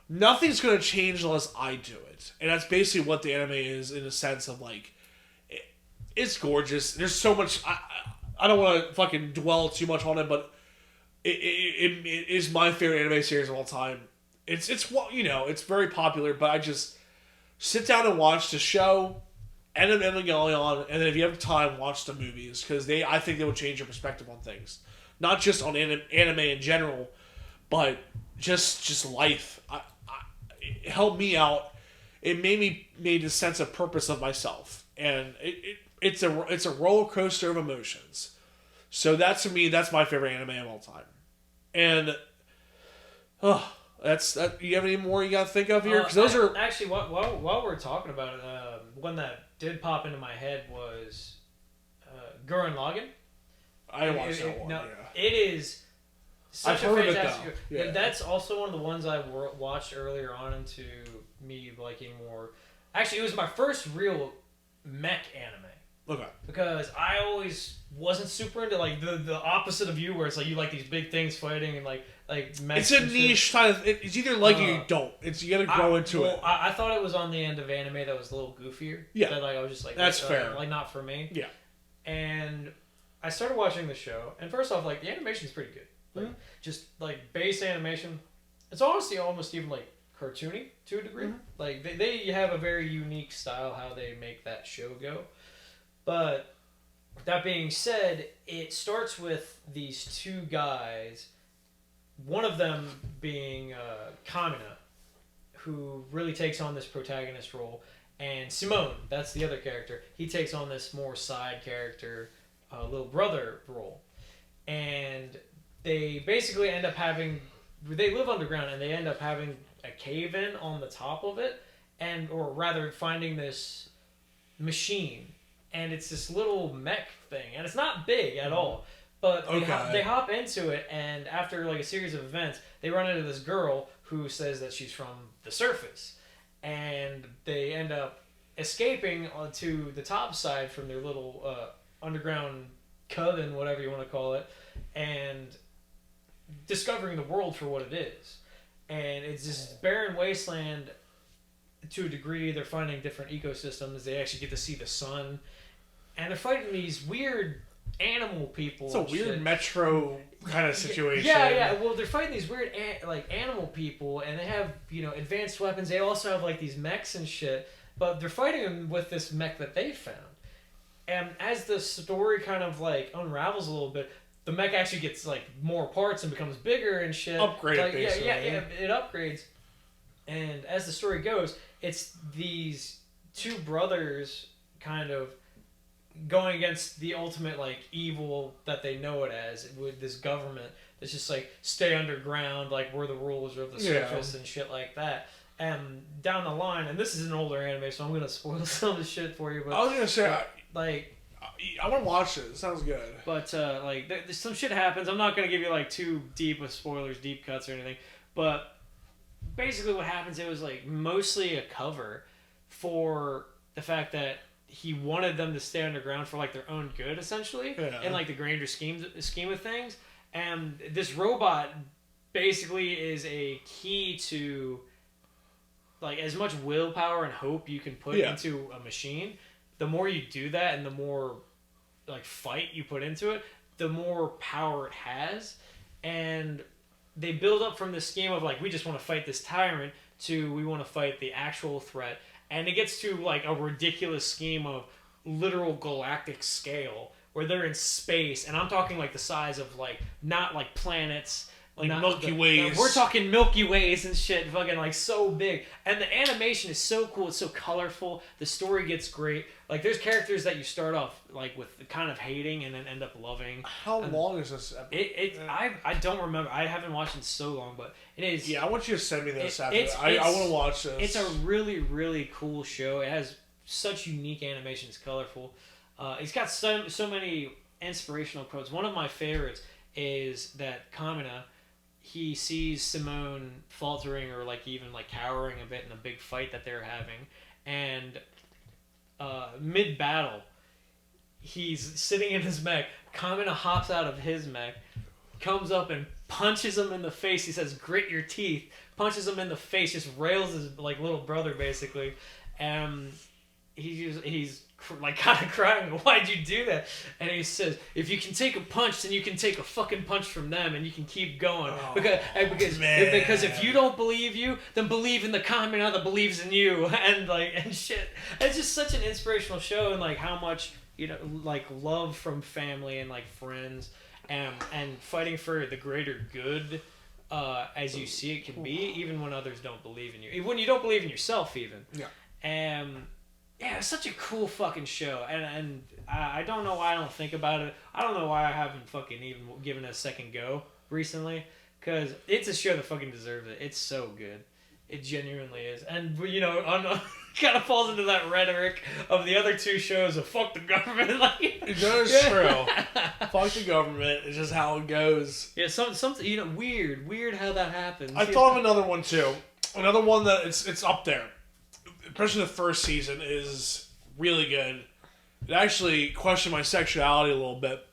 nothing's going to change unless I do it. And that's basically what the anime is, in a sense of like, it's gorgeous. There's so much, I don't want to fucking dwell too much on it, but it is my favorite anime series of all time. It's you know, it's very popular, but I just sit down and watch the show, end up Evangelion, and then if you have time, watch the movies, because I think they will change your perspective on things, not just on anime in general, but just life. It helped me out. It made a sense of purpose of myself, and it's a roller coaster of emotions. So that's, to me, that's my favorite anime of all time. And that's that. You have any more you got to think of here? Because those are actually, while we're talking about it, one that did pop into my head was Gurren Lagann. I didn't watch that one. No, yeah. it is such I've a heard of it, fantastic. though. Yeah. That's also one of the ones I watched earlier on into me liking more. Actually, it was my first real mech anime. Okay. Because I always wasn't super into like the opposite of you, where it's like you like these big things fighting and like mechs. It's a niche kind of. It's either like it or you don't. It's, you got to grow into it. I thought it was on the end of anime that was a little goofier. Yeah. That like I was just like, that's fair. Like not for me. Yeah. And I started watching the show, and first off, like the animation is pretty good. Like just like base animation. It's honestly almost even like cartoony to a degree. Like they have a very unique style how they make that show go. But that being said, it starts with these two guys, one of them being Kamina, who really takes on this protagonist role, and Simone, that's the other character, he takes on this more side character, little brother role. And they basically end up they live underground, and they end up having a cave-in on the top of it, or rather finding this machine. And it's this little mech thing, and it's not big at all. But they hop into it, and after like a series of events, they run into this girl who says that she's from the surface, and they end up escaping onto the top side from their little underground coven, whatever you want to call it, and discovering the world for what it is. And it's this barren wasteland. To a degree, they're finding different ecosystems. They actually get to see the sun. And they're fighting these weird animal people. It's a weird metro kind of situation. Yeah. Well, they're fighting these weird animal people, and they have, you know, advanced weapons. They also have like these mechs and shit. But they're fighting them with this mech that they found. And as the story kind of like unravels a little bit, the mech actually gets like more parts and becomes bigger and shit. Upgraded, basically. Yeah, it upgrades. And as the story goes, it's these two brothers kind of going against the ultimate like evil that they know it as, with this government that's just like stay underground, like we're the rulers of the surface and shit like that. And down the line, and this is an older anime, so I'm gonna spoil some of the shit for you. But I was gonna say, like, I want to watch it. It sounds good. But like, there's some shit happens. I'm not gonna give you like too deep of spoilers, deep cuts or anything. But basically, what happens? It was like mostly a cover for the fact that he wanted them to stay underground for like their own good, essentially, in like the grander scheme of things. And this robot basically is a key to like as much willpower and hope you can put into a machine. The more you do that, and the more like fight you put into it, the more power it has. And they build up from this scheme of like, we just want to fight this tyrant, to we want to fight the actual threat. And it gets to like a ridiculous scheme of literal galactic scale where they're in space, and I'm talking like the size of like, not like planets, like Milky Ways. We're talking Milky Ways and shit, fucking like so big. And the animation is so cool, it's so colorful, the story gets great. Like there's characters that you start off like with kind of hating and then end up loving. How long is this episode? I don't remember. I haven't watched it in so long, but it is. Yeah, I want you to send me this after. I want to watch this. It's a really, really cool show. It has such unique animation. It's colorful. It's got so many inspirational quotes. One of my favorites is that Kamina, he sees Simone faltering or like even like cowering a bit in a big fight that they're having, and mid battle, he's sitting in his mech. Kamina hops out of his mech, comes up and punches him in the face. He says, "Grit your teeth." Punches him in the face, just rails his like little brother basically, and he's like kind of crying. "Why'd you do that?" And he says, "If you can take a punch, then you can take a fucking punch from them, and you can keep going. Because if you don't believe you, then believe in the Kamina that believes in you." And shit. It's just such an inspirational show, and like how much like love from family and like friends, and fighting for the greater good, as you see it can be, even when others don't believe in you, when you don't believe in yourself, even. Yeah. Yeah, it's such a cool fucking show, and I don't know why I don't think about it. I don't know why I haven't fucking even given it a second go recently, because it's a show that fucking deserves it. It's so good. It genuinely is. And, kind of falls into that rhetoric of the other two shows of fuck the government. Like, that is true. Fuck the government. It's just how it goes. Yeah, something, weird how that happens. I thought of another one, too. Another one that it's up there. Especially the first season is really good. It actually questioned my sexuality a little bit.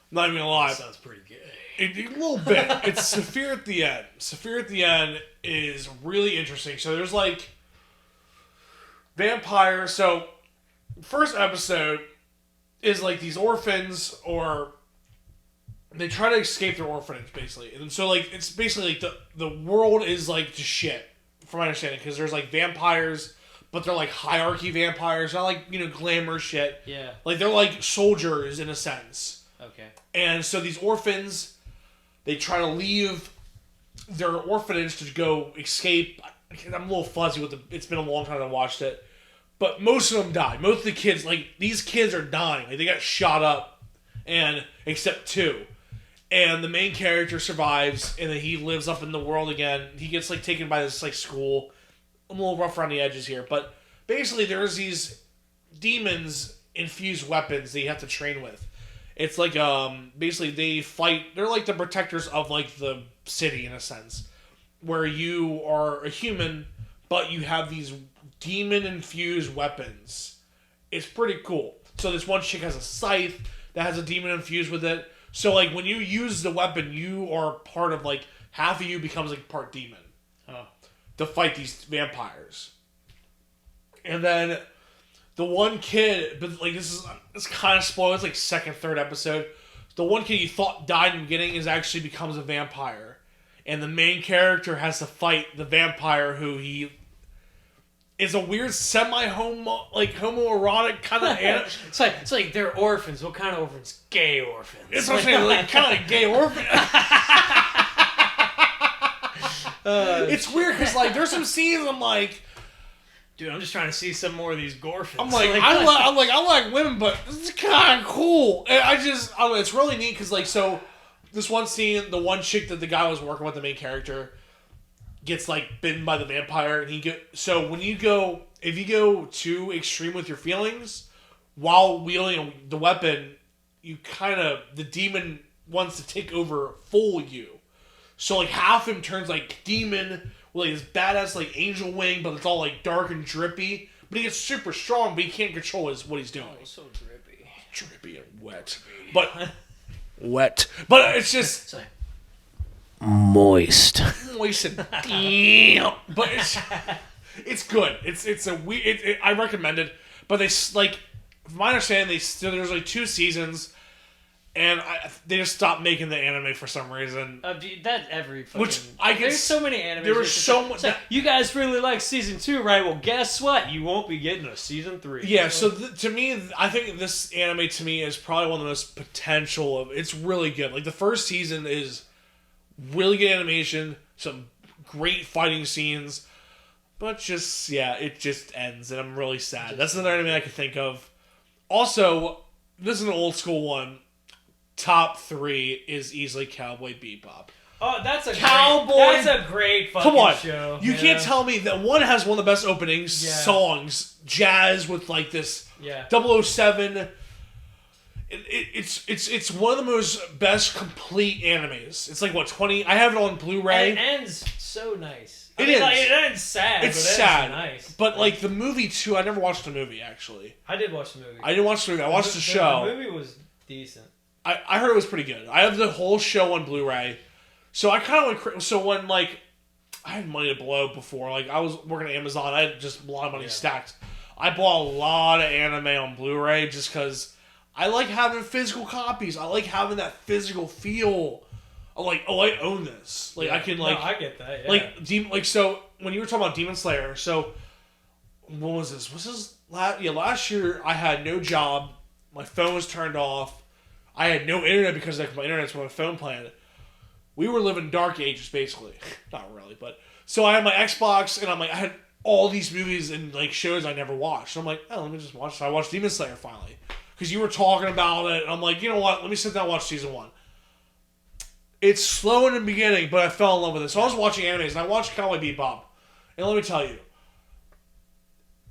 Not even gonna lie. That sounds pretty gay. A little bit. It's Saphir at the end. Saphir at the end is really interesting. So there's like vampires. So first episode is like these orphans, or they try to escape their orphanage basically. And so like it's basically like the world is like just shit, from my understanding, because there's like vampires, but they're like hierarchy vampires, not like glamour shit. Yeah. Like they're like soldiers in a sense. Okay. And so these orphans, they try to leave their orphanage to go escape. I'm a little fuzzy with it's been a long time I watched it. But most of them die. Most of the kids, like, these kids are dying. Like, they got shot up, and except two. And the main character survives, and then he lives up in the world again. He gets, like, taken by this, like, school. I'm a little rough around the edges here. But basically, there's these demons-infused weapons that you have to train with. It's like, basically they fight, they're like the protectors of like the city in a sense, where you are a human, but you have these demon-infused weapons. It's pretty cool. So this one chick has a scythe that has a demon infused with it. So like when you use the weapon, you are part of like, half of you becomes like part demon. To fight these vampires. And then the one kid, but like it's kind of spoiled. It's like second, third episode. The one kid you thought died in the beginning becomes a vampire, and the main character has to fight the vampire who he is a weird homoerotic kind of. It's like they're orphans. What kind of orphans? Gay orphans. It's what I'm saying, like kind of gay orphan. It's weird because like there's some scenes I'm like, dude, I'm just trying to see some more of these gorphins. I'm like, I like women, but this is kind of cool. And I don't know, it's really neat because like, so this one scene, the one chick that the guy was working with, the main character, gets like bitten by the vampire, and so if you go too extreme with your feelings while wielding the weapon, the demon wants to take over full you. So like half him turns like demon, with like this badass like angel wing, but it's all like dark and drippy. But he gets super strong, but he can't control what he's doing. Oh, so drippy. Drippy and wet. But wet. But it's just it's like moist. Moist and damn. But it's good. It's a weird. I recommend it. But they like, from my understanding, there's like 2 seasons. And they just stopped making the anime for some reason. That every fucking... There's so many animes. There was so much... Like, you guys really like season 2, right? Well, guess what? You won't be getting a season 3. Yeah, so to me, I think this anime to me is probably one of the most potential of... It's really good. Like, the first season is really good animation, some great fighting scenes, but just, yeah, it just ends, and I'm really sad. That's another anime I can think of. Also, this is an old school one. Top 3 is easily Cowboy Bebop. Oh, that's a great fucking Come on. show. You can't tell me that one has one of the best openings songs, jazz with like this 007. It's one of the most best complete animes. It's like what 20. I have it on Blu-ray. And it ends so nice. It is. Like, it ends sad. It's but it sad. ends nice. But like the movie too. I never watched the movie actually. I did watch the movie. I didn't watch the movie. I watched the show. The movie was decent. I heard it was pretty good. I have the whole show on Blu-ray. So I kind of went. So when like I had money to blow before, like I was working at Amazon. I had just a lot of money stacked. I bought a lot of anime on Blu-ray just because I like having physical copies. I like having that physical feel. I'm like, oh, I own this. Like I can like. No, I get that. Yeah. Like so when you were talking about Demon Slayer. So when was this? Was this last year? I had no job. My phone was turned off. I had no internet because like my internet's on my phone plan. We were living dark ages basically. Not really, but so I had my Xbox and I had all these movies and like shows I never watched. So I'm like, oh, let me just watch. So I watched Demon Slayer finally because you were talking about it. And I'm like, you know what? Let me sit down and watch season 1. It's slow in the beginning, but I fell in love with it. So I was watching animes and I watched Cowboy Bebop, and let me tell you,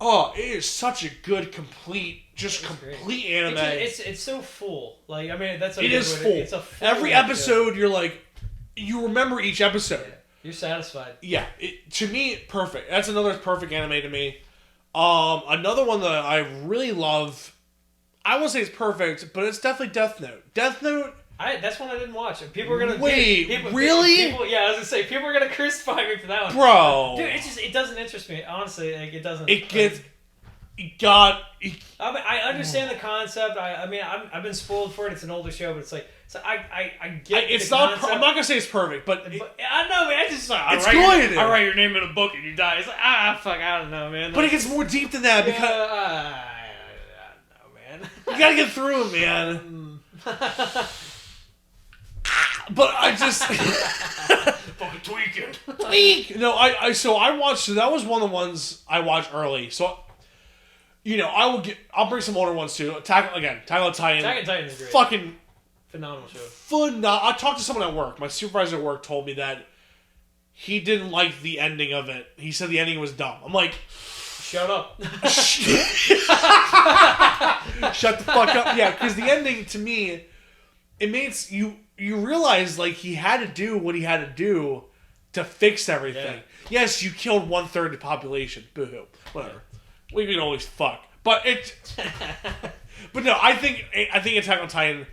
oh, it is such a good, complete anime. It's so full. Like I mean, that's a it is full. It's a full every episode. You're like, you remember each episode. Yeah. You're satisfied. Yeah, to me, perfect. That's another perfect anime to me. Another one that I really love. I won't say it's perfect, but it's definitely Death Note. Death Note. That's one I didn't watch. People are gonna wait. Really? Yeah, I was gonna say people are gonna crucify me for that one, bro. Dude, it doesn't interest me honestly. Like it doesn't. It gets. I mean, I understand the concept. I've been spoiled for it. It's an older show, but it's like I get. It's the not. concept. I'm not gonna say it's perfect, but I know, man. It's just like I write your name in a book and you die. It's like fuck, I don't know, man. But it gets more deep than that because I don't know, man. You gotta get through it, man. But I just fucking tweaking. No, so I watched. So that was one of the ones I watched early. So. I'll bring some older ones too. Attack on Titan. Attack on Titan is great. Fucking phenomenal show. I talked to someone at work. My supervisor at work told me that he didn't like the ending of it. He said the ending was dumb. I'm like, shut up. Shut the fuck up. Yeah, because the ending to me, it makes you realize like he had to do what he had to do to fix everything. Yeah. Yes, you killed 1/3 of the population. Boo-hoo. Whatever. We can always fuck, but but no, I think Attack on Titan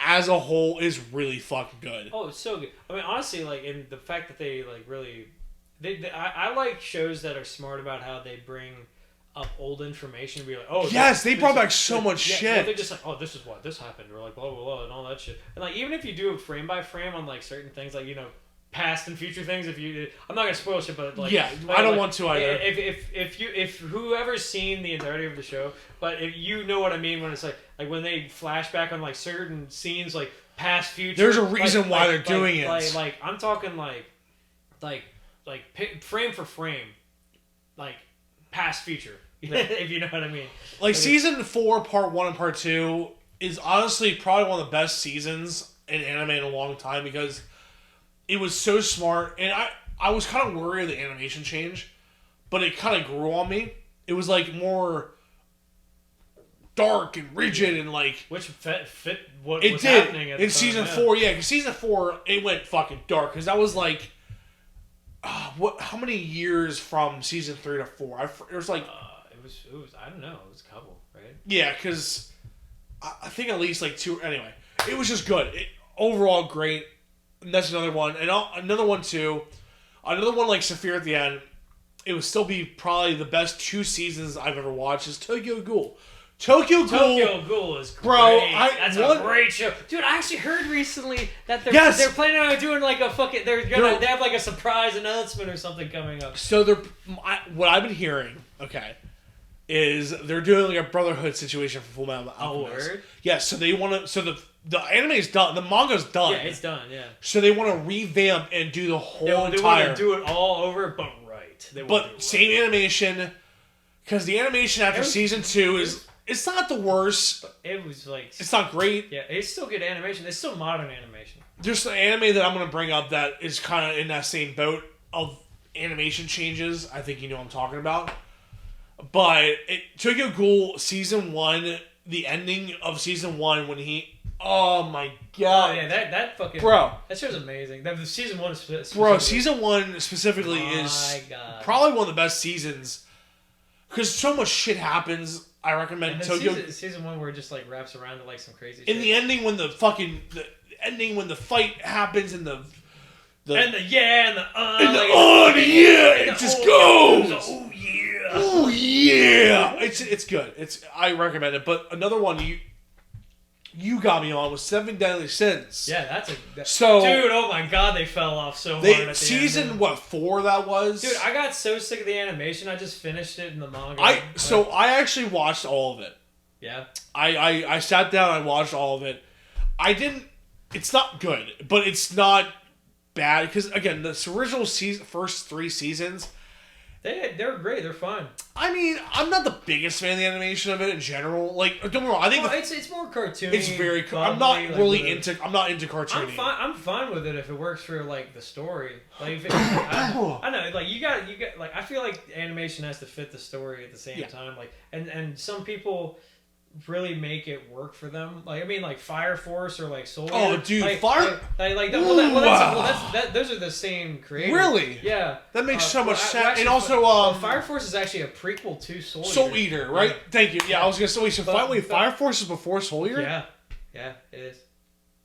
as a whole is really fucking good. Oh, it's so good. I mean, honestly, like, in the fact that they like really, I like shows that are smart about how they bring up old information and be like, oh, yes, they brought back so much shit. They're just like, oh, this is why this happened, or like blah blah blah and all that shit. And like, even if you do it frame by frame on like certain things, like past and future things. I'm not gonna spoil shit, but like I don't want to either. If whoever's seen the entirety of the show, but if you know what I mean when it's like when they flash back on like certain scenes, like past, future. There's a reason why they're doing it. Like I'm talking like frame for frame, like past, future. If you know what I mean. Like season 4, part 1 and part 2 is honestly probably one of the best seasons in anime in a long time because. It was so smart, and I was kind of worried of the animation change, but it kind of grew on me. It was like more dark and rigid and like which fit what it was did happening at in the season time, 4. Yeah, because season 4 it went fucking dark because that was like how many years from season 3 to 4? It was like it was I don't know, it was a couple, right? Yeah, because I think at least like 2. Anyway, it was just good. Overall great. And that's another one. And another one, too. Another one like Saphir at the end. It would still be probably the best 2 seasons I've ever watched is Tokyo Ghoul. Tokyo Ghoul is great. Bro, that's a great show. Dude, I actually heard recently that they're planning on doing like a fucking... They have like a surprise announcement or something coming up. So what I've been hearing, okay, is they're doing like a Brotherhood situation for Full Metal Alchemist. Word? Yeah, so they want to... So the anime's done. The manga's done. Yeah, it's done, yeah. So they want to revamp and do the whole entire... They want to do it all over, but right. Same animation. Because the animation after season 2 is... It's not the worst. It was like... It's not great. Yeah, it's still good animation. It's still modern animation. There's an anime that I'm going to bring up that is kind of in that same boat of animation changes. I think you know what I'm talking about. But Tokyo Ghoul Season 1 the ending of season 1 when he. Oh my god! Oh yeah, that fucking bro. That show's amazing. The season 1 Bro, season 1 specifically is probably one of the best seasons because so much shit happens. I recommend Tokyo. Season 1 where it just like wraps around to like some crazy. In the ending when the ending when the fight happens and the yeah it just goes. Oh yeah. Oh yeah. It's good. I recommend it. But another one you got me on was 7 Deadly Sins. Yeah, dude, oh my god, they fell off so hard at the season end. 4 that was? Dude, I got so sick of the animation, I just finished it in the manga. I actually watched all of it. Yeah. I sat down, I watched all of it. It's not good, but it's not bad because again, the original first 3 seasons, they're great. They're fine. I mean, I'm not the biggest fan of the animation of it in general. Like, don't get me wrong. I think it's more cartoony. It's very. I'm not really into. I'm not into cartoony. I'm fine with it if it works for like the story. Like, I know, like you got like I feel like animation has to fit the story at the same time. Like, and some people really make it work for them. Like, I mean, like Fire Force or like Soul Eater. Oh, dude, Fire. Those are the same creator. Really? Yeah. That makes so much sense. Actually, and also, Fire Force is actually a prequel to Soul Eater. Soul Eater, right? Yeah. Thank you. Yeah, I was gonna say. Wait, so Fire Force is before Soul Eater? Yeah, yeah, it is.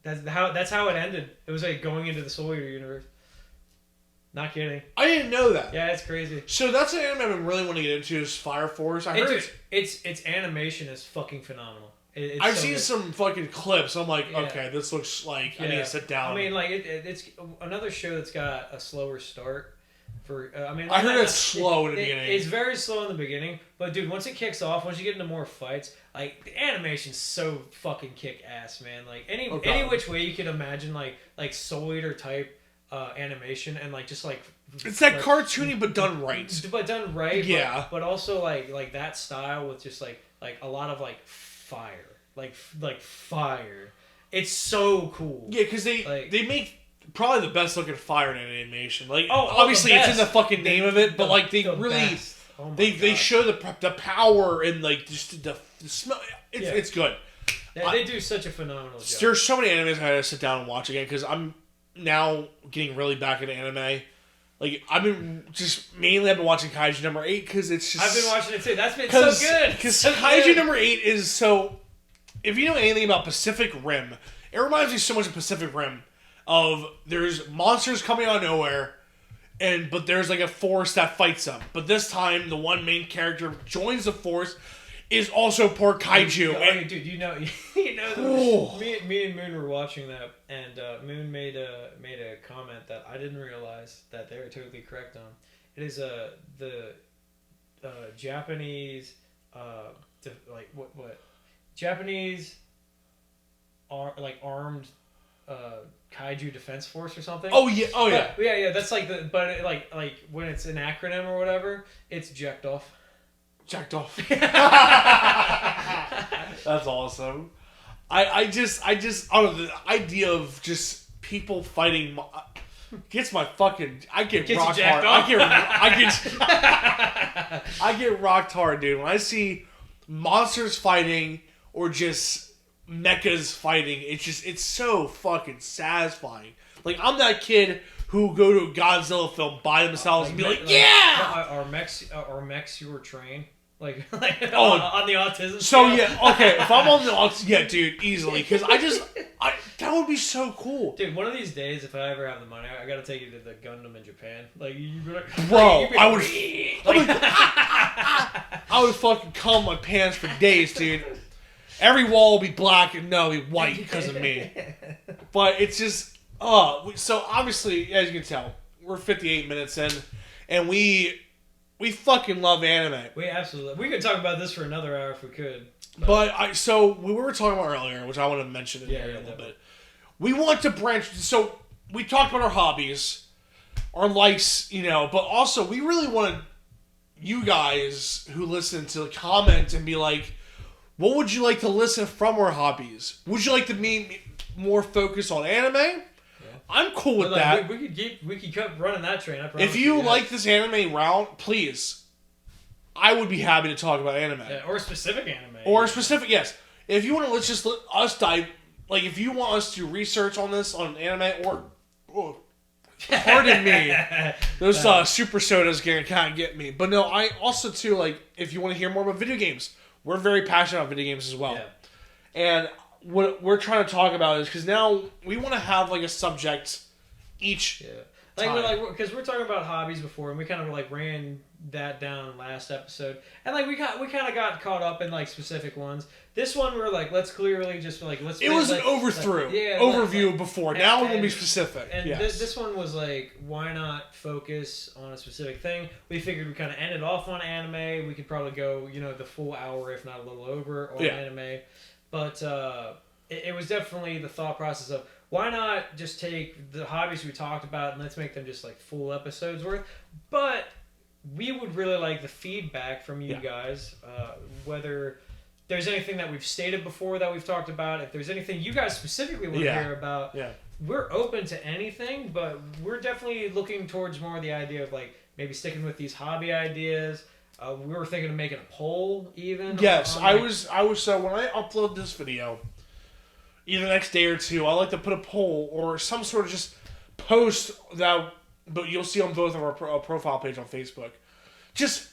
That's how it ended. It was like going into the Soul Eater universe. Not kidding. I didn't know that. Yeah, it's crazy. So that's an anime I really want to get into is Fire Force. I heard its animation is fucking phenomenal. I've seen some fucking clips. I'm like, okay, this looks like I need to sit down. I mean, like it's another show that's got a slower start. I heard it's slow in the beginning. It's very slow in the beginning, but dude, once it kicks off, once you get into more fights, like the animation's so fucking kick ass, man. Like any which way you could imagine, like Soul Eater type animation and like just like it's that cartoony but done right. Yeah. But also like that style with just like a lot of like fire, like fire. It's so cool. Yeah, because they make probably the best looking fire in animation. Like obviously it's in the fucking name of it, but like they really they show the power and like just the smell. It's good. They do such a phenomenal job. There's so many animes I had to sit down and watch again because I'm now getting really back into anime. Like I've been watching Kaiju number 8 because it's just. I've been watching it too. That's been so good. Because Kaiju number 8 is so. If you know anything about Pacific Rim, it reminds me so much of Pacific Rim. Of there's monsters coming out of nowhere, but there's like a force that fights them. But this time, the one main character joins the force. Is also poor kaiju. Dude, me and Moon were watching that, and Moon made a comment that I didn't realize that they were totally correct on. It is the Japanese Japanese armed kaiju defense force or something. Oh yeah. Yeah. That's like like when it's an acronym or whatever, it's jacked off. Jacked off. That's awesome. I just I don't know, the idea of just people fighting gets my fucking I get rocked hard. I get rocked hard, dude. When I see monsters fighting or just mechas fighting, it's so fucking satisfying. Like I'm that kid who go to a Godzilla film by themselves and be like, yeah! Are mechs your train? On the autism So scale? yeah, okay. If I'm on the autism, yeah, dude, easily. Because that would be so cool. Dude, one of these days, if I ever have the money, I gotta take you to the Gundam in Japan. I would fucking cum my pants for days, dude. Every wall will be black and no, it'll be white because of me. But it's just, so obviously, as you can tell, we're 58 minutes in, and we fucking love anime. We could talk about this for another hour if we could. So we were talking about earlier, which I want to mention in here a little bit. We want to branch. So we talked about our hobbies, our likes, but also we really wanted you guys who listen to comment and be like, what would you like to listen from our hobbies? Would you like to be more focused on anime? I'm cool with that. We could keep running that train. I promise. If you like this anime round, please, I would be happy to talk about anime. Yeah, or specific anime. Yes. if you want to, let's just let us dive. Like, if you want us to research on this on anime pardon me, those super sodas can't get me. But no, I also too like if you want to hear more about video games, we're very passionate about video games as well. Yeah. And what we're trying to talk about is because now we want to have like a subject each. Yeah. Like because we're talking about hobbies before, and we kind of like ran that down last episode, and like we kind of got caught up in like specific ones. This one we're like, let's clearly just like let's. It was an overview before. Now we're gonna be specific. And this one was like, why not focus on a specific thing? We figured we kind of ended off on anime. We could probably go the full hour, if not a little over, on anime. But it was definitely the thought process of, why not just take the hobbies we talked about and let's make them just like full episodes worth? But we would really like the feedback from you guys, whether there's anything that we've stated before that we've talked about, if there's anything you guys specifically want to hear about. Yeah. We're open to anything, but we're definitely looking towards more of the idea of like maybe sticking with these hobby ideas. We were thinking of making a poll even. Yes, I was. So when I upload this video, either the next day or two, I like to put a poll or some sort of just post that, but you'll see on both of our profile page on Facebook. Just,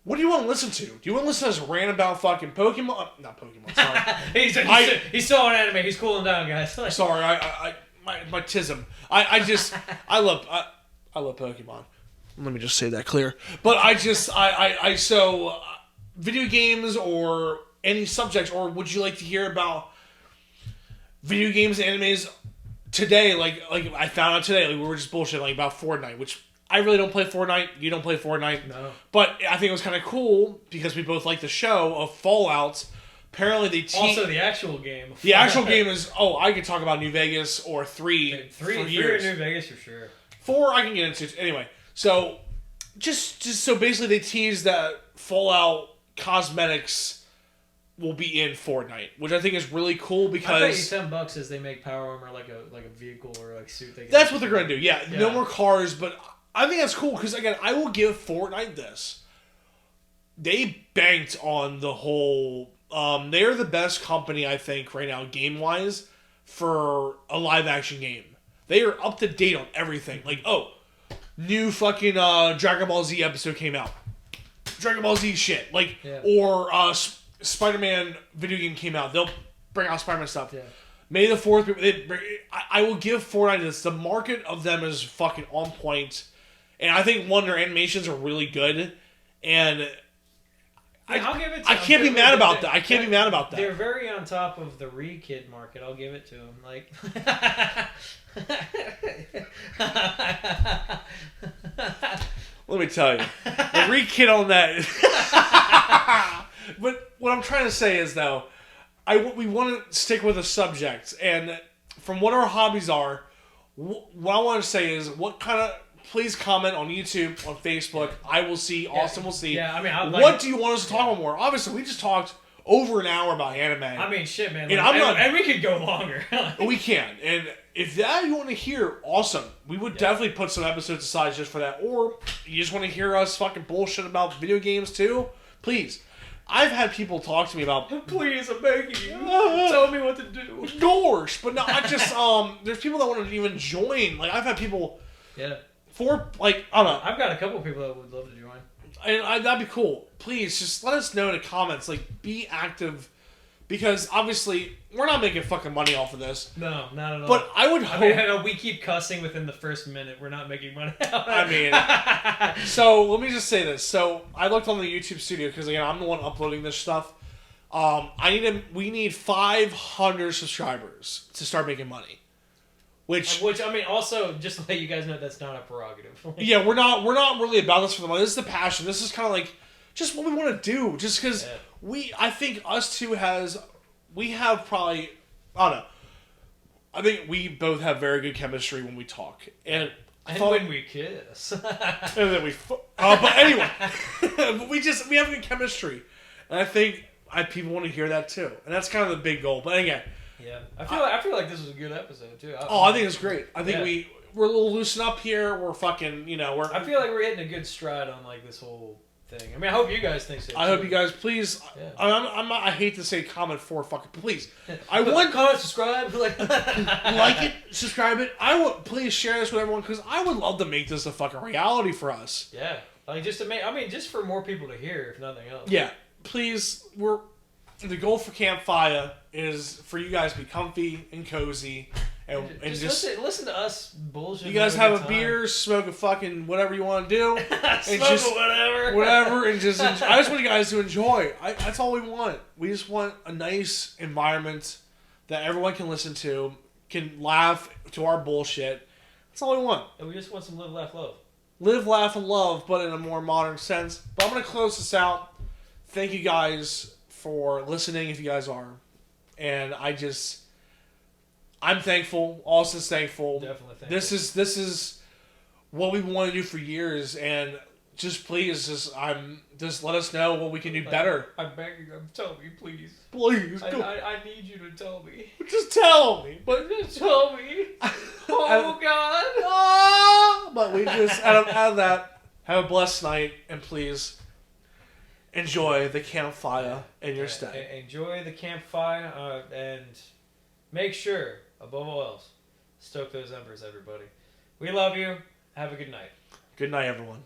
what do you want to listen to? Do you want to listen to us rant about fucking Pokemon? Not Pokemon, sorry. he's still on anime. He's cooling down, guys. Sorry, my tism. I love Pokemon. Let me just say that clear. But so video games or any subjects, or would you like to hear about video games and animes today? Like I found out today, like we were just bullshitting like about Fortnite, which I really don't play Fortnite. You don't play Fortnite. No. But I think it was kind of cool because we both like the show of Fallout. Apparently they also the actual game. The actual game is I could talk about New Vegas or 3 for years. 3 in New Vegas for sure. 4 I can get into anyway. So just so basically they tease that Fallout cosmetics will be in Fortnite, which I think is really cool because I bet you $10 as they make power armor like a vehicle or like suit. That's what they're gonna do. Yeah, no more cars, but I think that's cool because again, I will give Fortnite this. They banked on the whole. They're the best company I think right now, game wise, for a live action game. They are up to date on everything. Like new fucking Dragon Ball Z episode came out. Dragon Ball Z shit or Spider-Man video game came out. They'll bring out Spider-Man stuff. Yeah. May the 4th. I will give Fortnite this. The market of them is fucking on point, and I think their animations are really good. And I'll give it to I can't be mad about that. I can't be mad about that. They're very on top of the re-kid market. I'll give it to them. Like, let me tell you, the re-kid on that. But what I'm trying to say is, though, we want to stick with a subject. And from what our hobbies are, what I want to say is, please comment on YouTube, on Facebook. I will see. Yeah. Austin will see. Yeah, I mean, what do you want us to talk about more? Obviously, we just talked over an hour about anime. I mean, shit, man. And we could go longer. We can. And if that you want to hear, awesome. We would definitely put some episodes aside just for that. Or you just want to hear us fucking bullshit about video games too? Please. I've had people talk to me about. Please, I'm begging you. Tell me what to do. Gosh, but no, I just there's people that want to even join. Like I've had people. Yeah. I don't know. I've got a couple people that would love to join. And that'd be cool. Please just let us know in the comments. Like, be active, because obviously we're not making fucking money off of this. No, not at all. But I would hope. I know we keep cussing within the first minute. We're not making money. So let me just say this. So I looked on the YouTube studio because again I'm the one uploading this stuff. We need 500 subscribers to start making money. Which I mean, also just to let you guys know, that's not a prerogative. Yeah, we're not really about this for the money. This is the passion. This is kind of like just what we want to do. Just because I think us two we have probably, I don't know. I think we both have very good chemistry when we talk, and when we kiss, and then we. But anyway, we have good chemistry, and I think people want to hear that too, and that's kind of the big goal. But again. Yeah, I feel like this was a good episode too. I think it's great. I think we're a little loosen up here. We're fucking, I feel like we're hitting a good stride on like this whole thing. I mean, I hope you guys think so. I hope you guys please. Yeah. I'm not, I hate to say comment for fucking please. I But want comment, subscribe, like it, subscribe it. I want please share this with everyone because I would love to make this a fucking reality for us. Yeah, like just to make. I mean, just for more people to hear, if nothing else. Yeah, please. The goal for CampFiia is for you guys to be comfy and cozy, and just listen to us bullshit. you guys have a beer, smoke a fucking whatever you want to do, and smoke just whatever, and just. I just want you guys to enjoy. That's all we want. We just want a nice environment that everyone can listen to, can laugh to our bullshit. That's all we want. And we just want some live, laugh, love. Live, laugh, and love, but in a more modern sense. But I'm gonna close this out. Thank you guys for listening, if you guys are, and I'm thankful. Austin's thankful. Definitely thankful. This is what we want to do for years, and just let us know what we can do better. I'm begging you. Tell me, please. Please, go. I need you to tell me. Just tell me. But Just tell me. Oh God. But we just out of that, have a blessed night, and please enjoy the CampFiia in your stay. Enjoy the CampFiia, and make sure, above all else, stoke those embers, everybody. We love you. Have a good night. Good night, everyone.